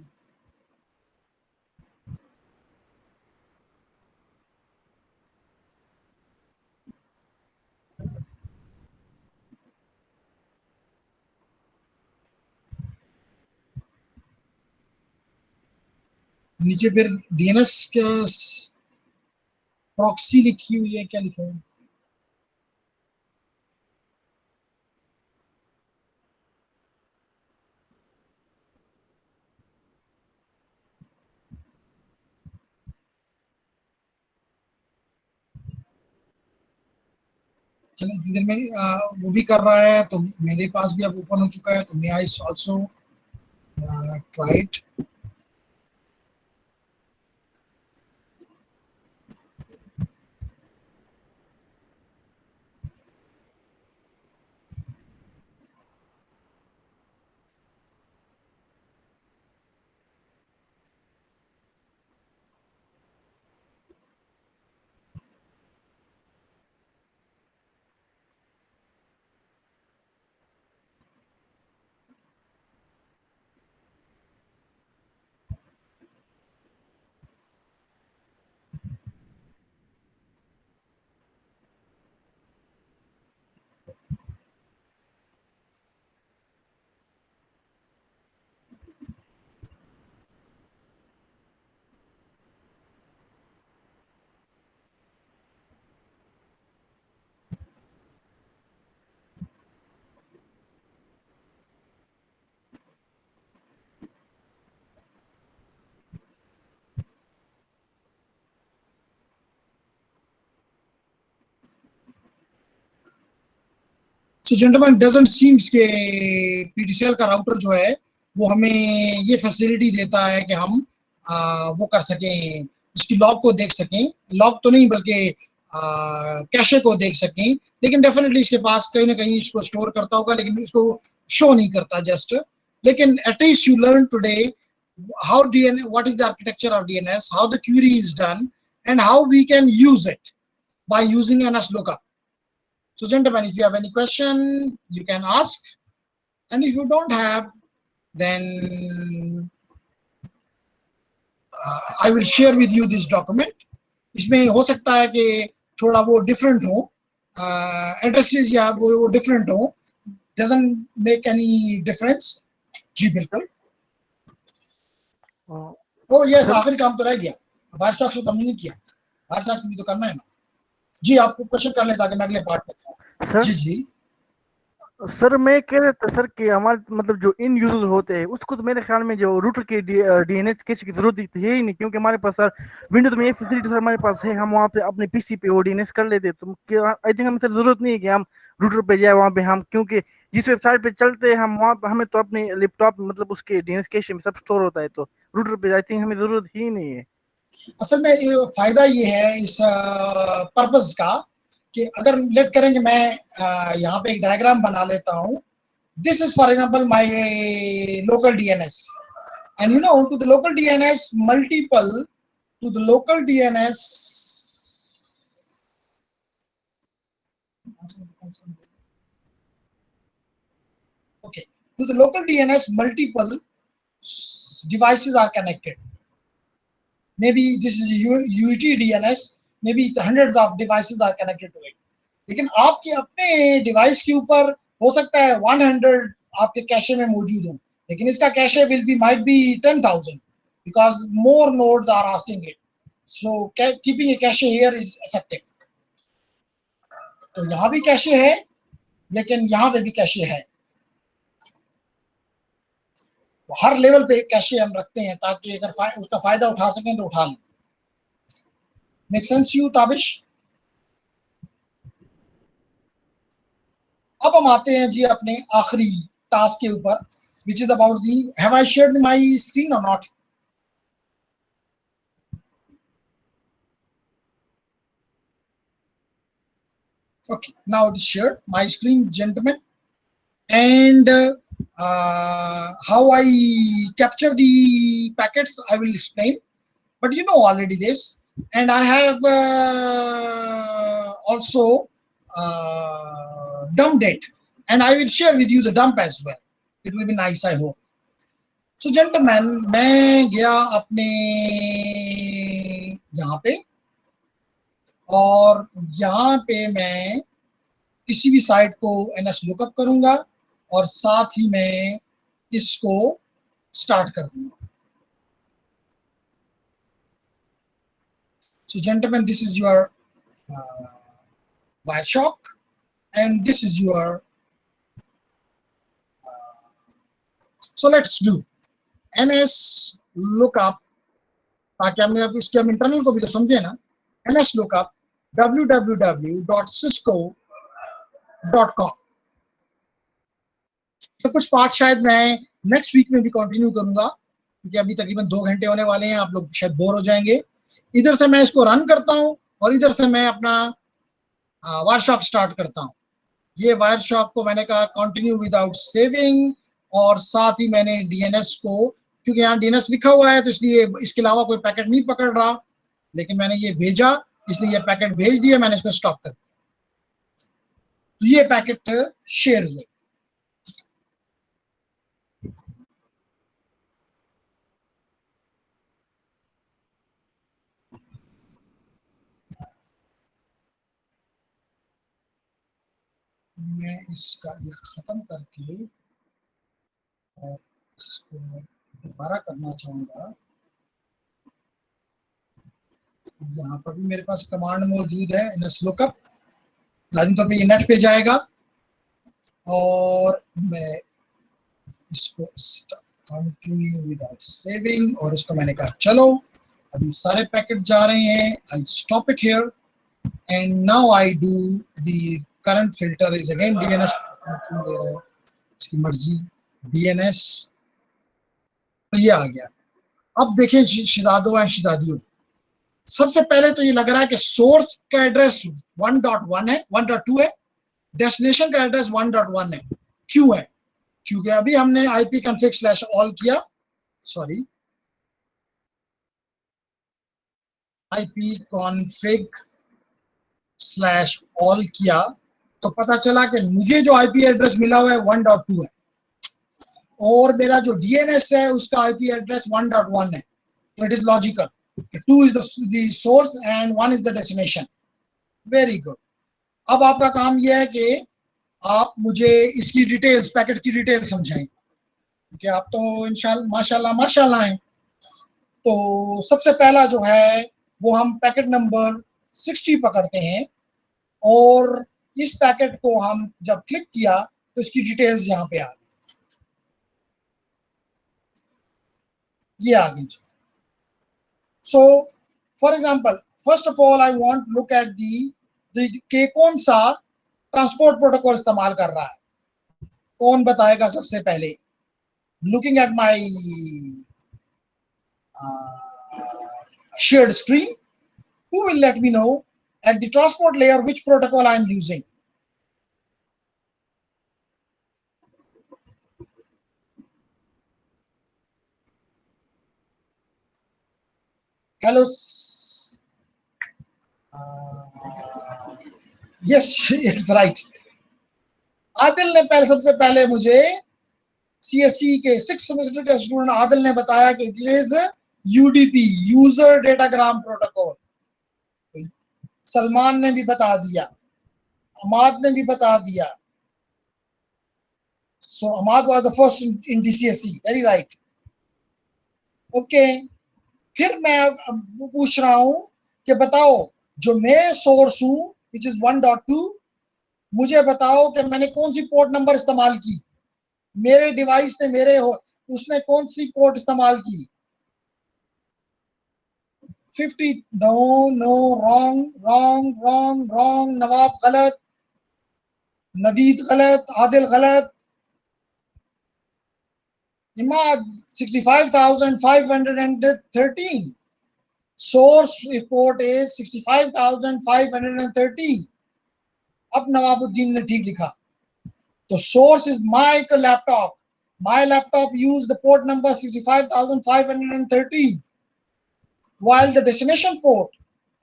[SPEAKER 1] नीचे फिर डीएनएस के प्रॉक्सी लिखी हुई है, क्या लिखा हुआ है? चलो इतनी देर में वो भी कर रहा है, तो मेरे पास भी अब ओपन हो चुका है, तो may I also try it. So gentleman, doesn't seems के पीटीसीएल का राउटर जो है वो हमें ये फैसिलिटी देता है कि हम वो कर सकें, उसकी लॉग को देख सकें, लॉग तो नहीं बल्कि कैशे को देख सकें। लेकिन डेफिनेटली इसके पास कहीं ना कहीं इसको स्टोर करता होगा, लेकिन इसको शो नहीं करता जस्ट। लेकिन at least you learn today how DNS, what is the architecture of DNS, how the query is done, and how we can use it by using NSLOOKUP. So gentlemen, if you have any question, you can ask, and if you don't have, then I will share with you this document. इसमें हो सकता है कि थोड़ा वो different हो, addresses या वो डिफरेंट हो, doesn't make any difference। जी बिल्कुल। ओ यस, आखिरी काम तो रह गया, वायर साक्स तो हमने नहीं किया, वायर साक्स भी तो करना है ना। जी आपको क्वेश्चन कर ले ताकि मैं अगले पार्ट में जाऊं। जी जी
[SPEAKER 3] सर मैं कह रहा था सर कि हमारे मतलब जो इन यूजर होते हैं उसको तो मेरे ख्याल में जो रूटर के डीएनएस कैश की जरूरत है ही नहीं, क्योंकि हमारे पास सर विंडोज में ये फैसिलिटी सर हमारे पास है, हम वहाँ पे अपने पीसी पे वो डीएनएस कर लेते। तो आई थिंक हमें सर जरूरत नहीं है कि हम रूटर पे जाए वहाँ पे, हम क्योंकि जिस वेबसाइट पे चलते हैं हम वहाँ पे हमें तो अपने लैपटॉप मतलब उसके डीएनएस कैश में सब स्टोर होता है, तो रूटर पे आई थिंक हमें जरूरत ही नहीं है।
[SPEAKER 1] असल में ये फायदा ये है इस पर्पस का कि अगर लेट करें कि मैं यहाँ पे एक डायग्राम बना लेता हूँ। This is for example my local DNS, and you know, to the local DNS multiple, to the local DNS okay, to the local DNS multiple devices are connected. Maybe this is a UET DNS, maybe hundreds of devices are connected to it। लेकिन आपके अपने device के ऊपर हो सकता है 100 आपके cache में मौजूद हो, लेकिन इसका cache will be might be 10,000 because more nodes are asking it, so keeping a cache here is effective। तो यहाँ भी कैशे है, लेकिन यहाँ पे भी कैशे है, तो हर लेवल पे कैशे हम रखते हैं ताकि अगर उसका फायदा उठा सकें तो उठा लें। Make sense you Tabish? अब हम आते हैं जी अपने आखिरी टास्क के ऊपर, which is about the, have I shared my screen or not? Okay, now it is shared my screen, gentlemen, and how I capture the packets I will explain, but you know already this, and I have also dumped it, and I will share with you the dump as well. It will be nice, I hope। So gentlemen, मैं गया अपने यहाँ पे, और यहाँ पे मैं किसी भी साइट को NS लुकअप करूंगा और साथ ही मैं इसको स्टार्ट कर दूंगा। So gentlemen, this is your Wireshark, and this is your so let's do ns lookup, ताकि हमने अब इसके हम इंटरनल को भी तो समझे ना. ns lookup www.cisco.com. तो कुछ पार्ट शायद मैं नेक्स्ट वीक में भी कंटिन्यू करूंगा, क्योंकि अभी तकरीबन 2 घंटे होने वाले हैं, आप लोग शायद बोर हो जाएंगे. इधर से मैं इसको रन करता हूं और इधर से मैं अपना वायरशॉक स्टार्ट करता हूं. ये वायरशॉक को मैंने कहा कंटिन्यू विदाउट सेविंग, और साथ ही मैंने डीएनएस को, क्योंकि यहाँ डीएनएस लिखा हुआ है तो इसलिए इसके अलावा कोई पैकेट नहीं पकड़ रहा, लेकिन मैंने ये भेजा इसलिए ये पैकेट भेज दिया, मैंने इसको स्टॉप कर दिया, तो ये पैकेट शेयर हुए. मैं इसका ये खत्म करके और इसको दोबारा करना चाहूंगा. यहाँ पर भी मेरे पास कमांड मौजूद है ns lookup, लाजिम तौर पे ये नेट पे जाएगा और मैं इसको कंटिन्यू विदाउट सेविंग, और इसको मैंने कहा चलो अभी सारे पैकेट जा रहे हैं. I stop it here and now I do the current filter is again DNS. दे रहा है इसकी मर्जी डीएनएस, तो ये आ गया. अब देखें शिजादो एंड शिजादियों, सबसे पहले तो ये लग रहा है कि सोर्स का एड्रेस 1.1 है, 1.2 है, डेस्टिनेशन का एड्रेस 1.1 है. क्यों है? क्योंकि अभी हमने ipconfig/all किया, सॉरी ipconfig/all किया, तो पता चला कि मुझे जो आईपी एड्रेस मिला हुआ है 1.2 है, और मेरा जो डीएनएस है उसका आईपी एड्रेस 1.1 है. तो it is logical, 2 is the source and 1 is the destination. Very good. अब आपका काम यह है कि आप मुझे इसकी डिटेल्स, पैकेट की डिटेल समझाएं, क्योंकि आप तो इंशाल्लाह माशाल्लाह हैं. तो सबसे पहला जो है वो हम पैकेट नंबर 60 पकड़ते हैं, और इस पैकेट को हम जब क्लिक किया तो इसकी डिटेल्स यहाँ पे आ गई, ये आ गई. So, for example, first of all, I want to look at the कौन सा ट्रांसपोर्ट प्रोटोकॉल इस्तेमाल कर रहा है, कौन बताएगा सबसे पहले. Looking at my shared screen, who will let me know at the transport layer which protocol I am using? Hello. Yes, it's right. Adil ने सबसे पहले मुझे सीएससी के 6th सेमेस्टर के स्टूडेंट आदिल ने बताया कि it is UDP, user datagram protocol. Salman ने भी बता दिया, अमाद ने भी बता दिया. So Ahmad was the first in DCSE, very right. Okay. फिर मैं पूछ रहा हूं कि बताओ जो मैं सोर्स हूं विच इज 1.2, मुझे बताओ कि मैंने कौन सी पोर्ट नंबर इस्तेमाल की, मेरे डिवाइस ने उसने कौन सी पोर्ट इस्तेमाल की. 50. No wrong. नवाब गलत, नवीद गलत, आदिल गलत. Imad 65,513. Source report is 65,513. अब नवाबुद्दीन ने ठीक लिखा. तो source is my laptop. My laptop used the port number 65,513. While the destination port,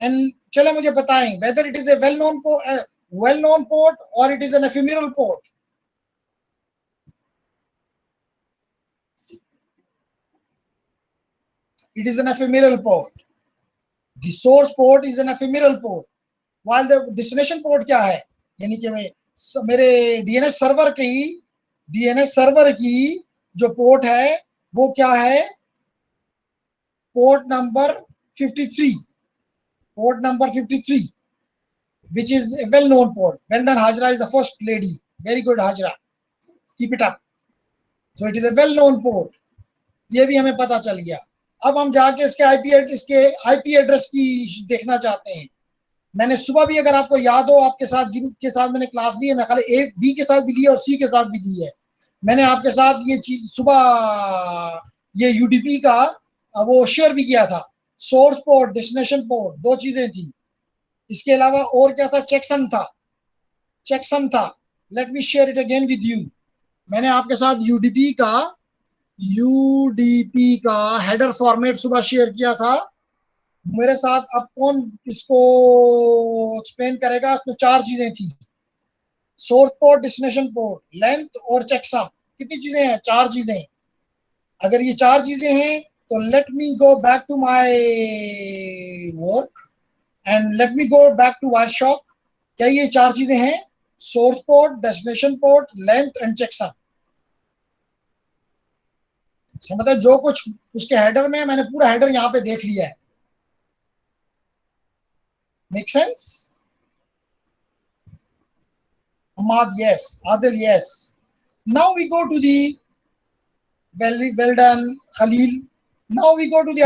[SPEAKER 1] and चले मुझे बताएं whether it is a well-known port or it is an ephemeral port. It is an ephemeral port. The source port is an ephemeral port. While the destination port क्या है, यानी कि मेरे DNS server की जो पोर्ट है वो क्या है, port number 53. port number 53, which is a well-known port. Well done, Hajra is the first lady. Very good, Hajra. Keep it up. So it is a well-known port. ये भी हमें पता चल गया. अब हम जाके इसके आईपी एड्रेस की देखना चाहते हैं. मैंने सुबह भी, अगर आपको याद हो, आपके साथ जिनके साथ मैंने क्लास ली है, मैं खाली ए बी के साथ भी ली है और सी के साथ भी ली है. मैंने आपके साथ ये चीज सुबह ये यूडीपी का वो शेयर भी किया था. सोर्स पोर्ट, डेस्टिनेशन पोर्ट, 2 चीजें थी. इसके अलावा और क्या था? चेकसम था. Let me share it again with you. मैंने आपके साथ यूडीपी का हेडर फॉर्मेट सुबह शेयर किया था. मेरे साथ अब कौन इसको एक्सप्लेन करेगा? इसमें 4 चीजें थी. Source port, destination port, length और चेकसम. कितनी चीजें हैं? 4 चीजें. अगर ये 4 चीजें हैं तो let me go back to my work and let me go back to Wireshark. क्या ये 4 चीजें हैं? Source port, destination port, length and checksum. मतलब जो कुछ उसके हेडर में, मैंने पूरा हेडर यहाँ पे देख लिया है. Make sense? Ahmad, yes. Adil, yes. Now we go to the well done, Khalil. Now we go to the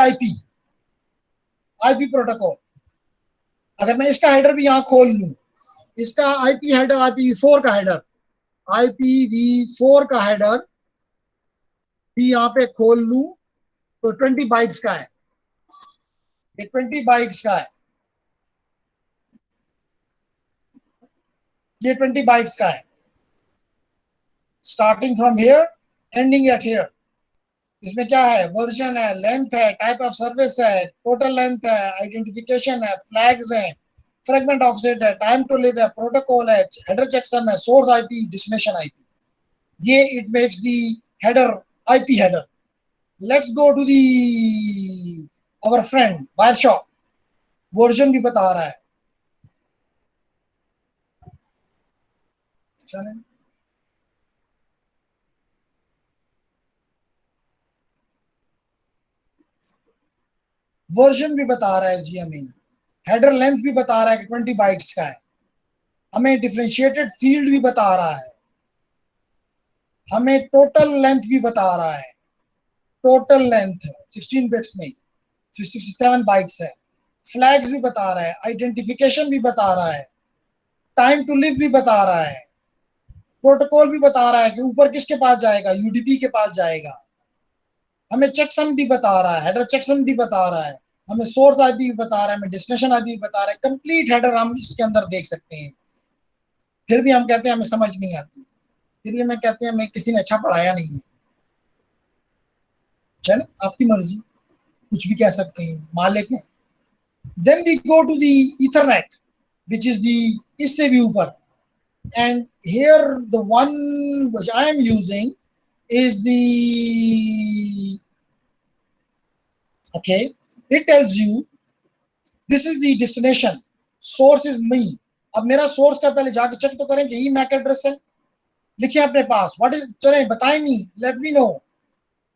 [SPEAKER 1] IP protocol. अगर मैं इसका हेडर भी यहाँ खोल लूं, इसका IP हेडर, IPv4 का हेडर, IPv4 का हेडर भी यहाँ पे खोल लूं तो 20 बाइट्स का है. ये 20 बाइट्स का है. ये 20 बाइट्स का है. Starting from here, ending at here. इसमें क्या है? वर्जन है, लेंथ है, टाइप ऑफ सर्विस है, टोटल लेंथ है, आइडेंटिफिकेशन है, फ्लैग्स हैं, फ्रेगमेंट ऑफसेट है, टाइम टू लिव है, प्रोटोकॉल है, हेडर चेकसम है, सोर्स आईपी, डेस्टिनेशन आईपी. ये it makes the header, IP header. Let's go to the our friend Wireshark. Version भी बता रहा है. चलें, वर्जन भी बता रहा है जी हमें. हेडर लेंथ भी बता रहा है कि 20 बाइट्स का है. हमें डिफरेंशिएटेड फील्ड भी बता रहा है. हमें टोटल लेंथ भी बता रहा है. टोटल लेंथ 16 बिट्स में 67 बाइट्स है. फ्लैग्स भी बता रहा है. आइडेंटिफिकेशन भी बता रहा है. टाइम टू लिव भी बता रहा है. प्रोटोकॉल भी बता रहा है कि ऊपर किसके पास जाएगा? यूडीपी के पास जाएगा. हमें चेकसम भी बता रहा है. हेडर चेकसम भी बता रहा है. हमें सोर्स आईपी भी बता रहा है. हमें डेस्टिनेशन आईपी भी बता रहा है. कंप्लीट हेडर हम इसके अंदर देख सकते हैं. फिर भी हम कहते हैं हमें समझ नहीं आती. फिर भी हमें कहते हैं हमें किसी ने अच्छा पढ़ाया नहीं है. चल, आपकी मर्जी, कुछ भी कह सकते हैं, मालिक है. Then we go to the ethernet, which is the इससे भी ऊपर. And here the one which I am using is the, okay, it tells you this is the destination, source is me. अब मेरा सोर्स का पहले जाके check तो करें कि ये मैक एड्रेस है. लिखिए अपने पास, व्हाट इज, चलें बताएं me, let me know,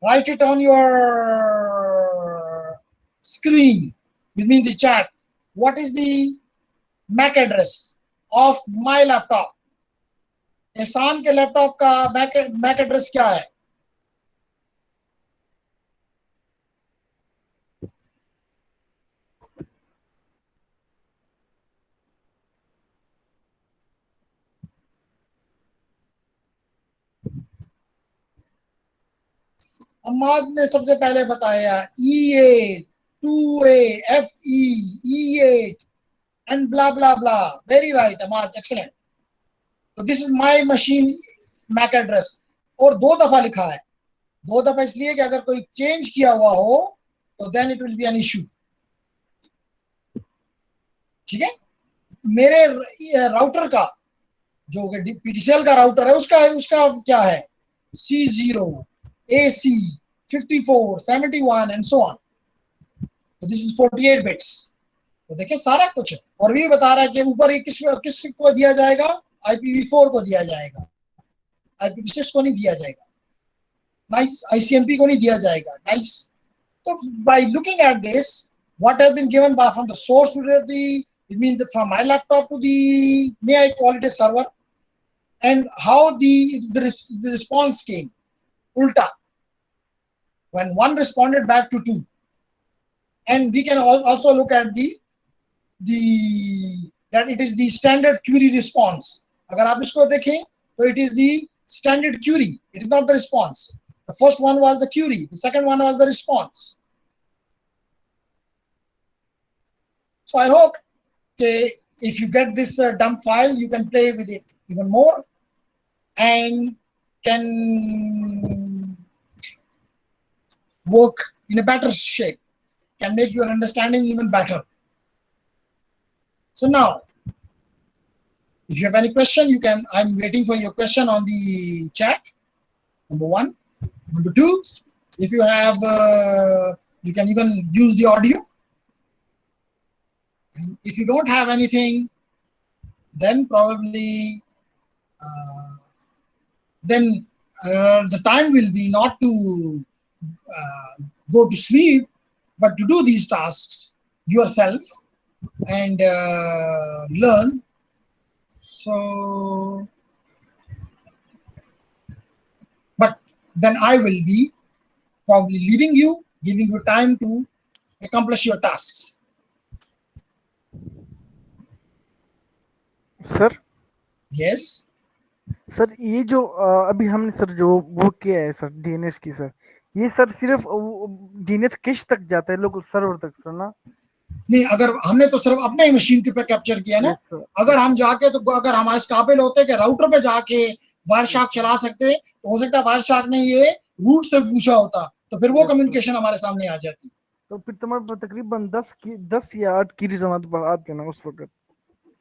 [SPEAKER 1] write it on your screen with me in the chat. What is the MAC address of my laptop? एहसान के लैपटॉप का मैक एड्रेस क्या है? अम्माद ने सबसे पहले बताया E8, 2A, FE, E8 and blah blah blah. Very right, Ammad, excellent. तो this is my machine MAC address. और 2 दफा लिखा है. 2 दफा इसलिए कि अगर कोई चेंज किया हुआ हो तो then it will be an issue. ठीक है. मेरे राउटर का जो पीटीसीएल का राउटर है उसका क्या है? C0, AC, 54, 71 and so on. तो दिस इज 48 बिट्स. तो देखिए सारा कुछ है. और भी बता रहा है कि ऊपर ये किस को दिया जाएगा? IPv4 को दिया जाएगा. IPv6 को नहीं दिया जाएगा. नाइस. ICMP को नहीं दिया जाएगा. नाइस. तो by looking at this what has been given by from the source to it means that from my laptop to the, may I call it a server, and how the response came, ulta, when one responded back to two. And we can also look at that it is the standard query response. अगर आप इसको देखें, तो it is the standard query. It is not the response. The first one was the query. The second one was the response. So I hope that if you get this dump file, you can play with it even more and can work in a better shape, can make your understanding even better. So now, if you have any question, you can, I'm waiting for your question on the chat, number one. Number two, if you have, you can even use the audio. And if you don't have anything, then probably, the time will be not to go to sleep, but to do these tasks yourself and learn. So, but then I will be probably leaving you, giving you time to accomplish your tasks.
[SPEAKER 3] Sir
[SPEAKER 1] Yes.
[SPEAKER 3] Sir ये जो अभी हमने sir जो वो किया है sir DNS की sir, ये सर सिर्फ डीएनएस किस तक जाता है लोकल सर्वर तक सर ना?
[SPEAKER 1] नहीं, अगर हमने तो सिर्फ अपने ही मशीन के पे कैप्चर किया ना, अगर हम जाके तो अगर हम इस काबिल होते कि राउटर पे जाके वायरशार्क चला सकते, तो हो सकता है वायरशार्क ने ये रूट से पूछा होता, तो फिर वो कम्युनिकेशन हमारे सामने आ जाती।
[SPEAKER 3] तो फिर तुम्हारे तकरीबन 10 या 8 कीज हमारे आते ना उस वक्त,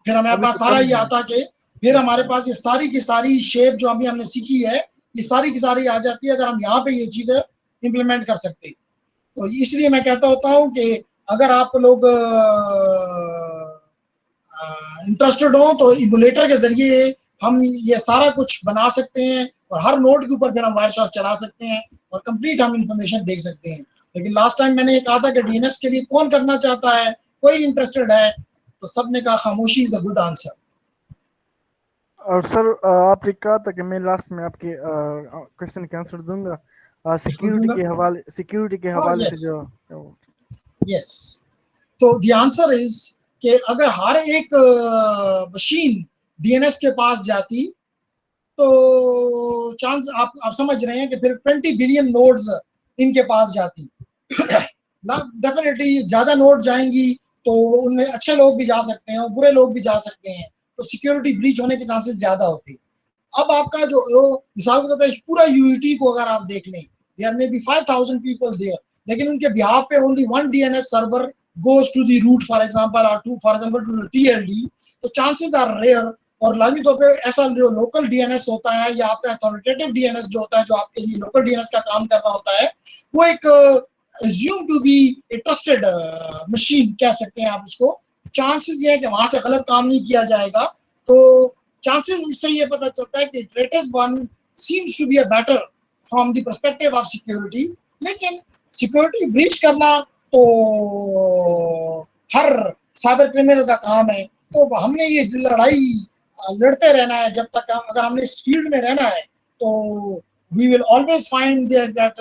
[SPEAKER 1] फिर हमारे पास सारा ये आता कि फिर हमारे पास ये सारी की सारी शेप जो अभी हमने सीखी है, ये सारी की सारी आ जाती है अगर हम यहाँ पे ये चीजें इम्प्लीमेंट कर सकते। तो इसलिए मैं कहता होता हूँ कि अगर आप लोग इंटरेस्टेड हो तो इमुलेटर के जरिए हम ये सारा कुछ बना सकते हैं और हर नोड के ऊपर फिर हम वायरशार्क चला सकते हैं और कंप्लीट हम इंफॉर्मेशन देख सकते हैं। लेकिन लास्ट टाइम मैंने ये कहा था कि डीएनएस के लिए कौन करना चाहता है, कोई इंटरेस्टेड है, तो सबने कहा खामोशी इज द गुड आंसर।
[SPEAKER 3] और सर आपने कहा था कि मैं लास्ट में आपके क्वेश्चन का आंसर दूंगा सिक्योरिटी के हवाले से जो
[SPEAKER 1] यस। तो द आंसर इज कि अगर हर एक मशीन डीएनएस के पास जाती तो चांस आप समझ रहे हैं कि फिर 20 बिलियन नोड्स इनके पास जाती ना। डेफिनेटली ज्यादा नोड जाएंगी तो उनमें अच्छे लोग भी जा सकते हैं और बुरे लोग भी जा सकते हैं, तो सिक्योरिटी ब्रीच होने के चांसेस ज्यादा होते हैं। अब आपका जो मिसाल के तौर पर पूरा यूईटी को अगर आप देख लें, there may be 5000 people there, लेकिन उनके बिहाफ पे only one DNS server goes to the root for example or to for example to the TLD, तो chances are rare। और लाजमी तौर पे ऐसा जो लोकल डीएनएस होता है या आपका अथॉरिटेटिव डीएनएस जो होता है, जो आपके लिए लोकल डीएनएस का काम कर रहा होता है, वो एक assume to be a trusted machine कह सकते हैं आप उसको। चांसेस ये है कि वहां से गलत काम नहीं किया जाएगा, तो चांसेस इससे ये पता चलता है कि iterative one seems to be a better from the perspective of security. लेकिन सिक्योरिटी ब्रीच करना तो हर साइबर क्रिमिनल का काम है, तो हमने ये लड़ाई लड़ते रहना है जब तक, अगर हमने इस फील्ड में रहना है तो we will always find that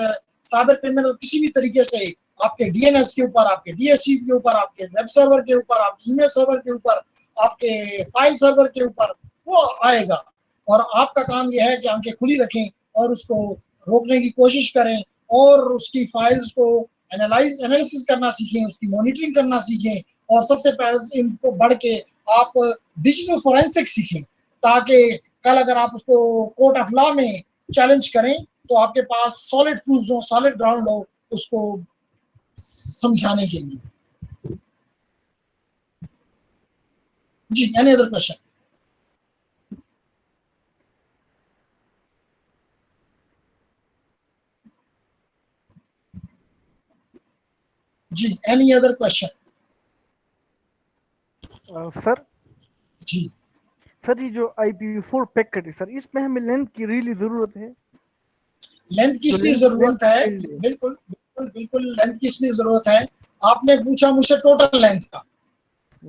[SPEAKER 1] cyber criminal किसी भी तरीके से आपके डीएनएस के ऊपर, आपके डीएससी के ऊपर, आपके वेब सर्वर के ऊपर, आपके ईमेल सर्वर के ऊपर, आपके फाइल सर्वर के ऊपर वो आएगा। और आपका काम यह है कि आंखें खुली रखें और उसको रोकने की कोशिश करें और उसकी फाइल्स को एनालिसिस करना सीखें, उसकी मॉनिटरिंग करना सीखें, और सबसे पहले इनको बढ़ के आप डिजिटल फोरेंसिक सीखें, ताकि कल अगर आप उसको कोर्ट ऑफ लॉ में चैलेंज करें तो आपके पास सॉलिड प्रूफ हो, सॉलिड ग्राउंड हो उसको समझाने के लिए। जी, एनी अदर क्वेश्चन? जी, एनी अदर क्वेश्चन?
[SPEAKER 3] सर
[SPEAKER 1] जी
[SPEAKER 3] सर, ये जो IPv4 पैकेट है सर, इसमें हमें लेंथ की रियली जरूरत है?
[SPEAKER 1] लेंथ की इसलिए जरूरत है, बिल्कुल बिल्कुल बिल्कुल लेंथ की इसलिए जरूरत है। आपने पूछा मुझसे टोटल लेंथ का।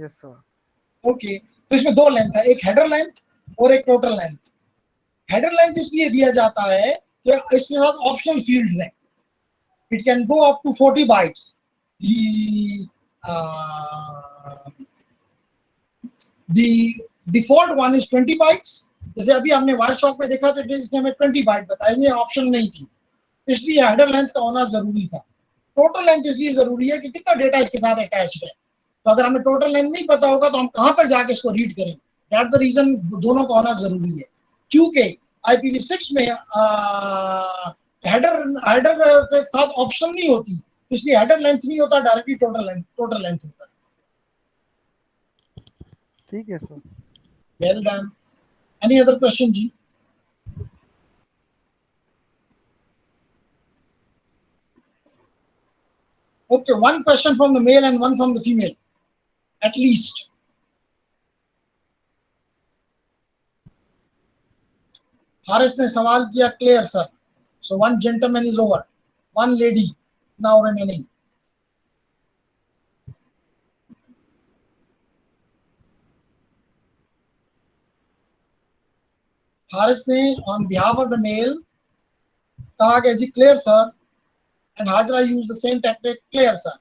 [SPEAKER 3] Yes sir.
[SPEAKER 1] ओके, तो इसमें दो लेंथ है, एक हेडर लेंथ और एक टोटल लेंथ। हेडर लेंथ इसलिए दिया जाता है कि इसके साथ ऑप्शनल फील्ड्स हैं। It can go up to 40 bytes. The default one is 20 bytes. जैसे अभी हमने वायरशॉक में देखा तो इसने हमें 20 बाइट बताया, ये ऑप्शन नहीं थी, इसलिए हेडर लेंथ का होना जरूरी था। टोटल लेंथ इसलिए जरूरी है कि कितना डेटा इसके साथ अटैच्ड है। तो अगर हमें टोटल लेंथ नहीं पता होगा तो हम कहां तक जाके इसको रीड करें। दैट द रीजन दोनों का होना जरूरी है, क्योंकि IPv6 में हेडर के साथ ऑप्शन नहीं होती, इसलिए हेडर लेंथ नहीं होता, डायरेक्टली टोटल लेंथ होता है।
[SPEAKER 3] ठीक है sir.
[SPEAKER 1] Well done. Any other question जी? Okay, one question from the male and one from the female, at least. Haris ने सवाल किया clear sir. So one gentleman is over, one lady now remaining. Haris ने on behalf of the male कहा कि जी clear sir, and Hajra used the same tactic, clear sir.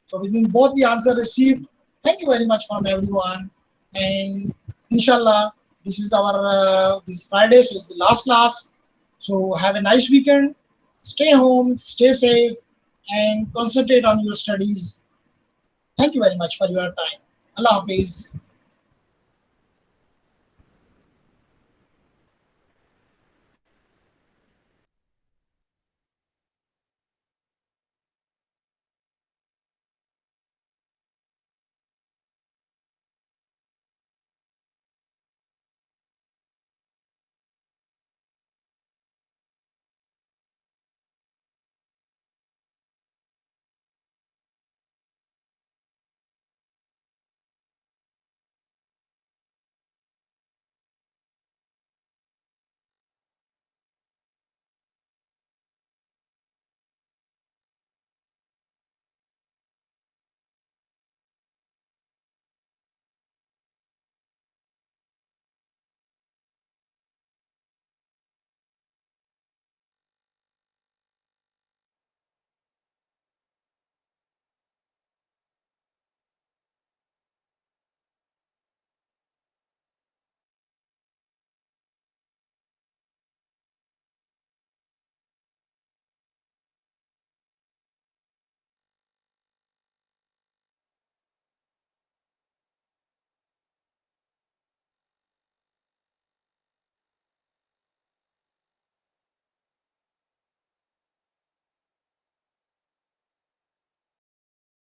[SPEAKER 1] So between both the answer received. Thank you very much from everyone, and inshallah this is our this Friday, so it's the last class. So have a nice weekend, stay home, stay safe, and concentrate on your studies. Thank you very much for your time. Allah Hafiz.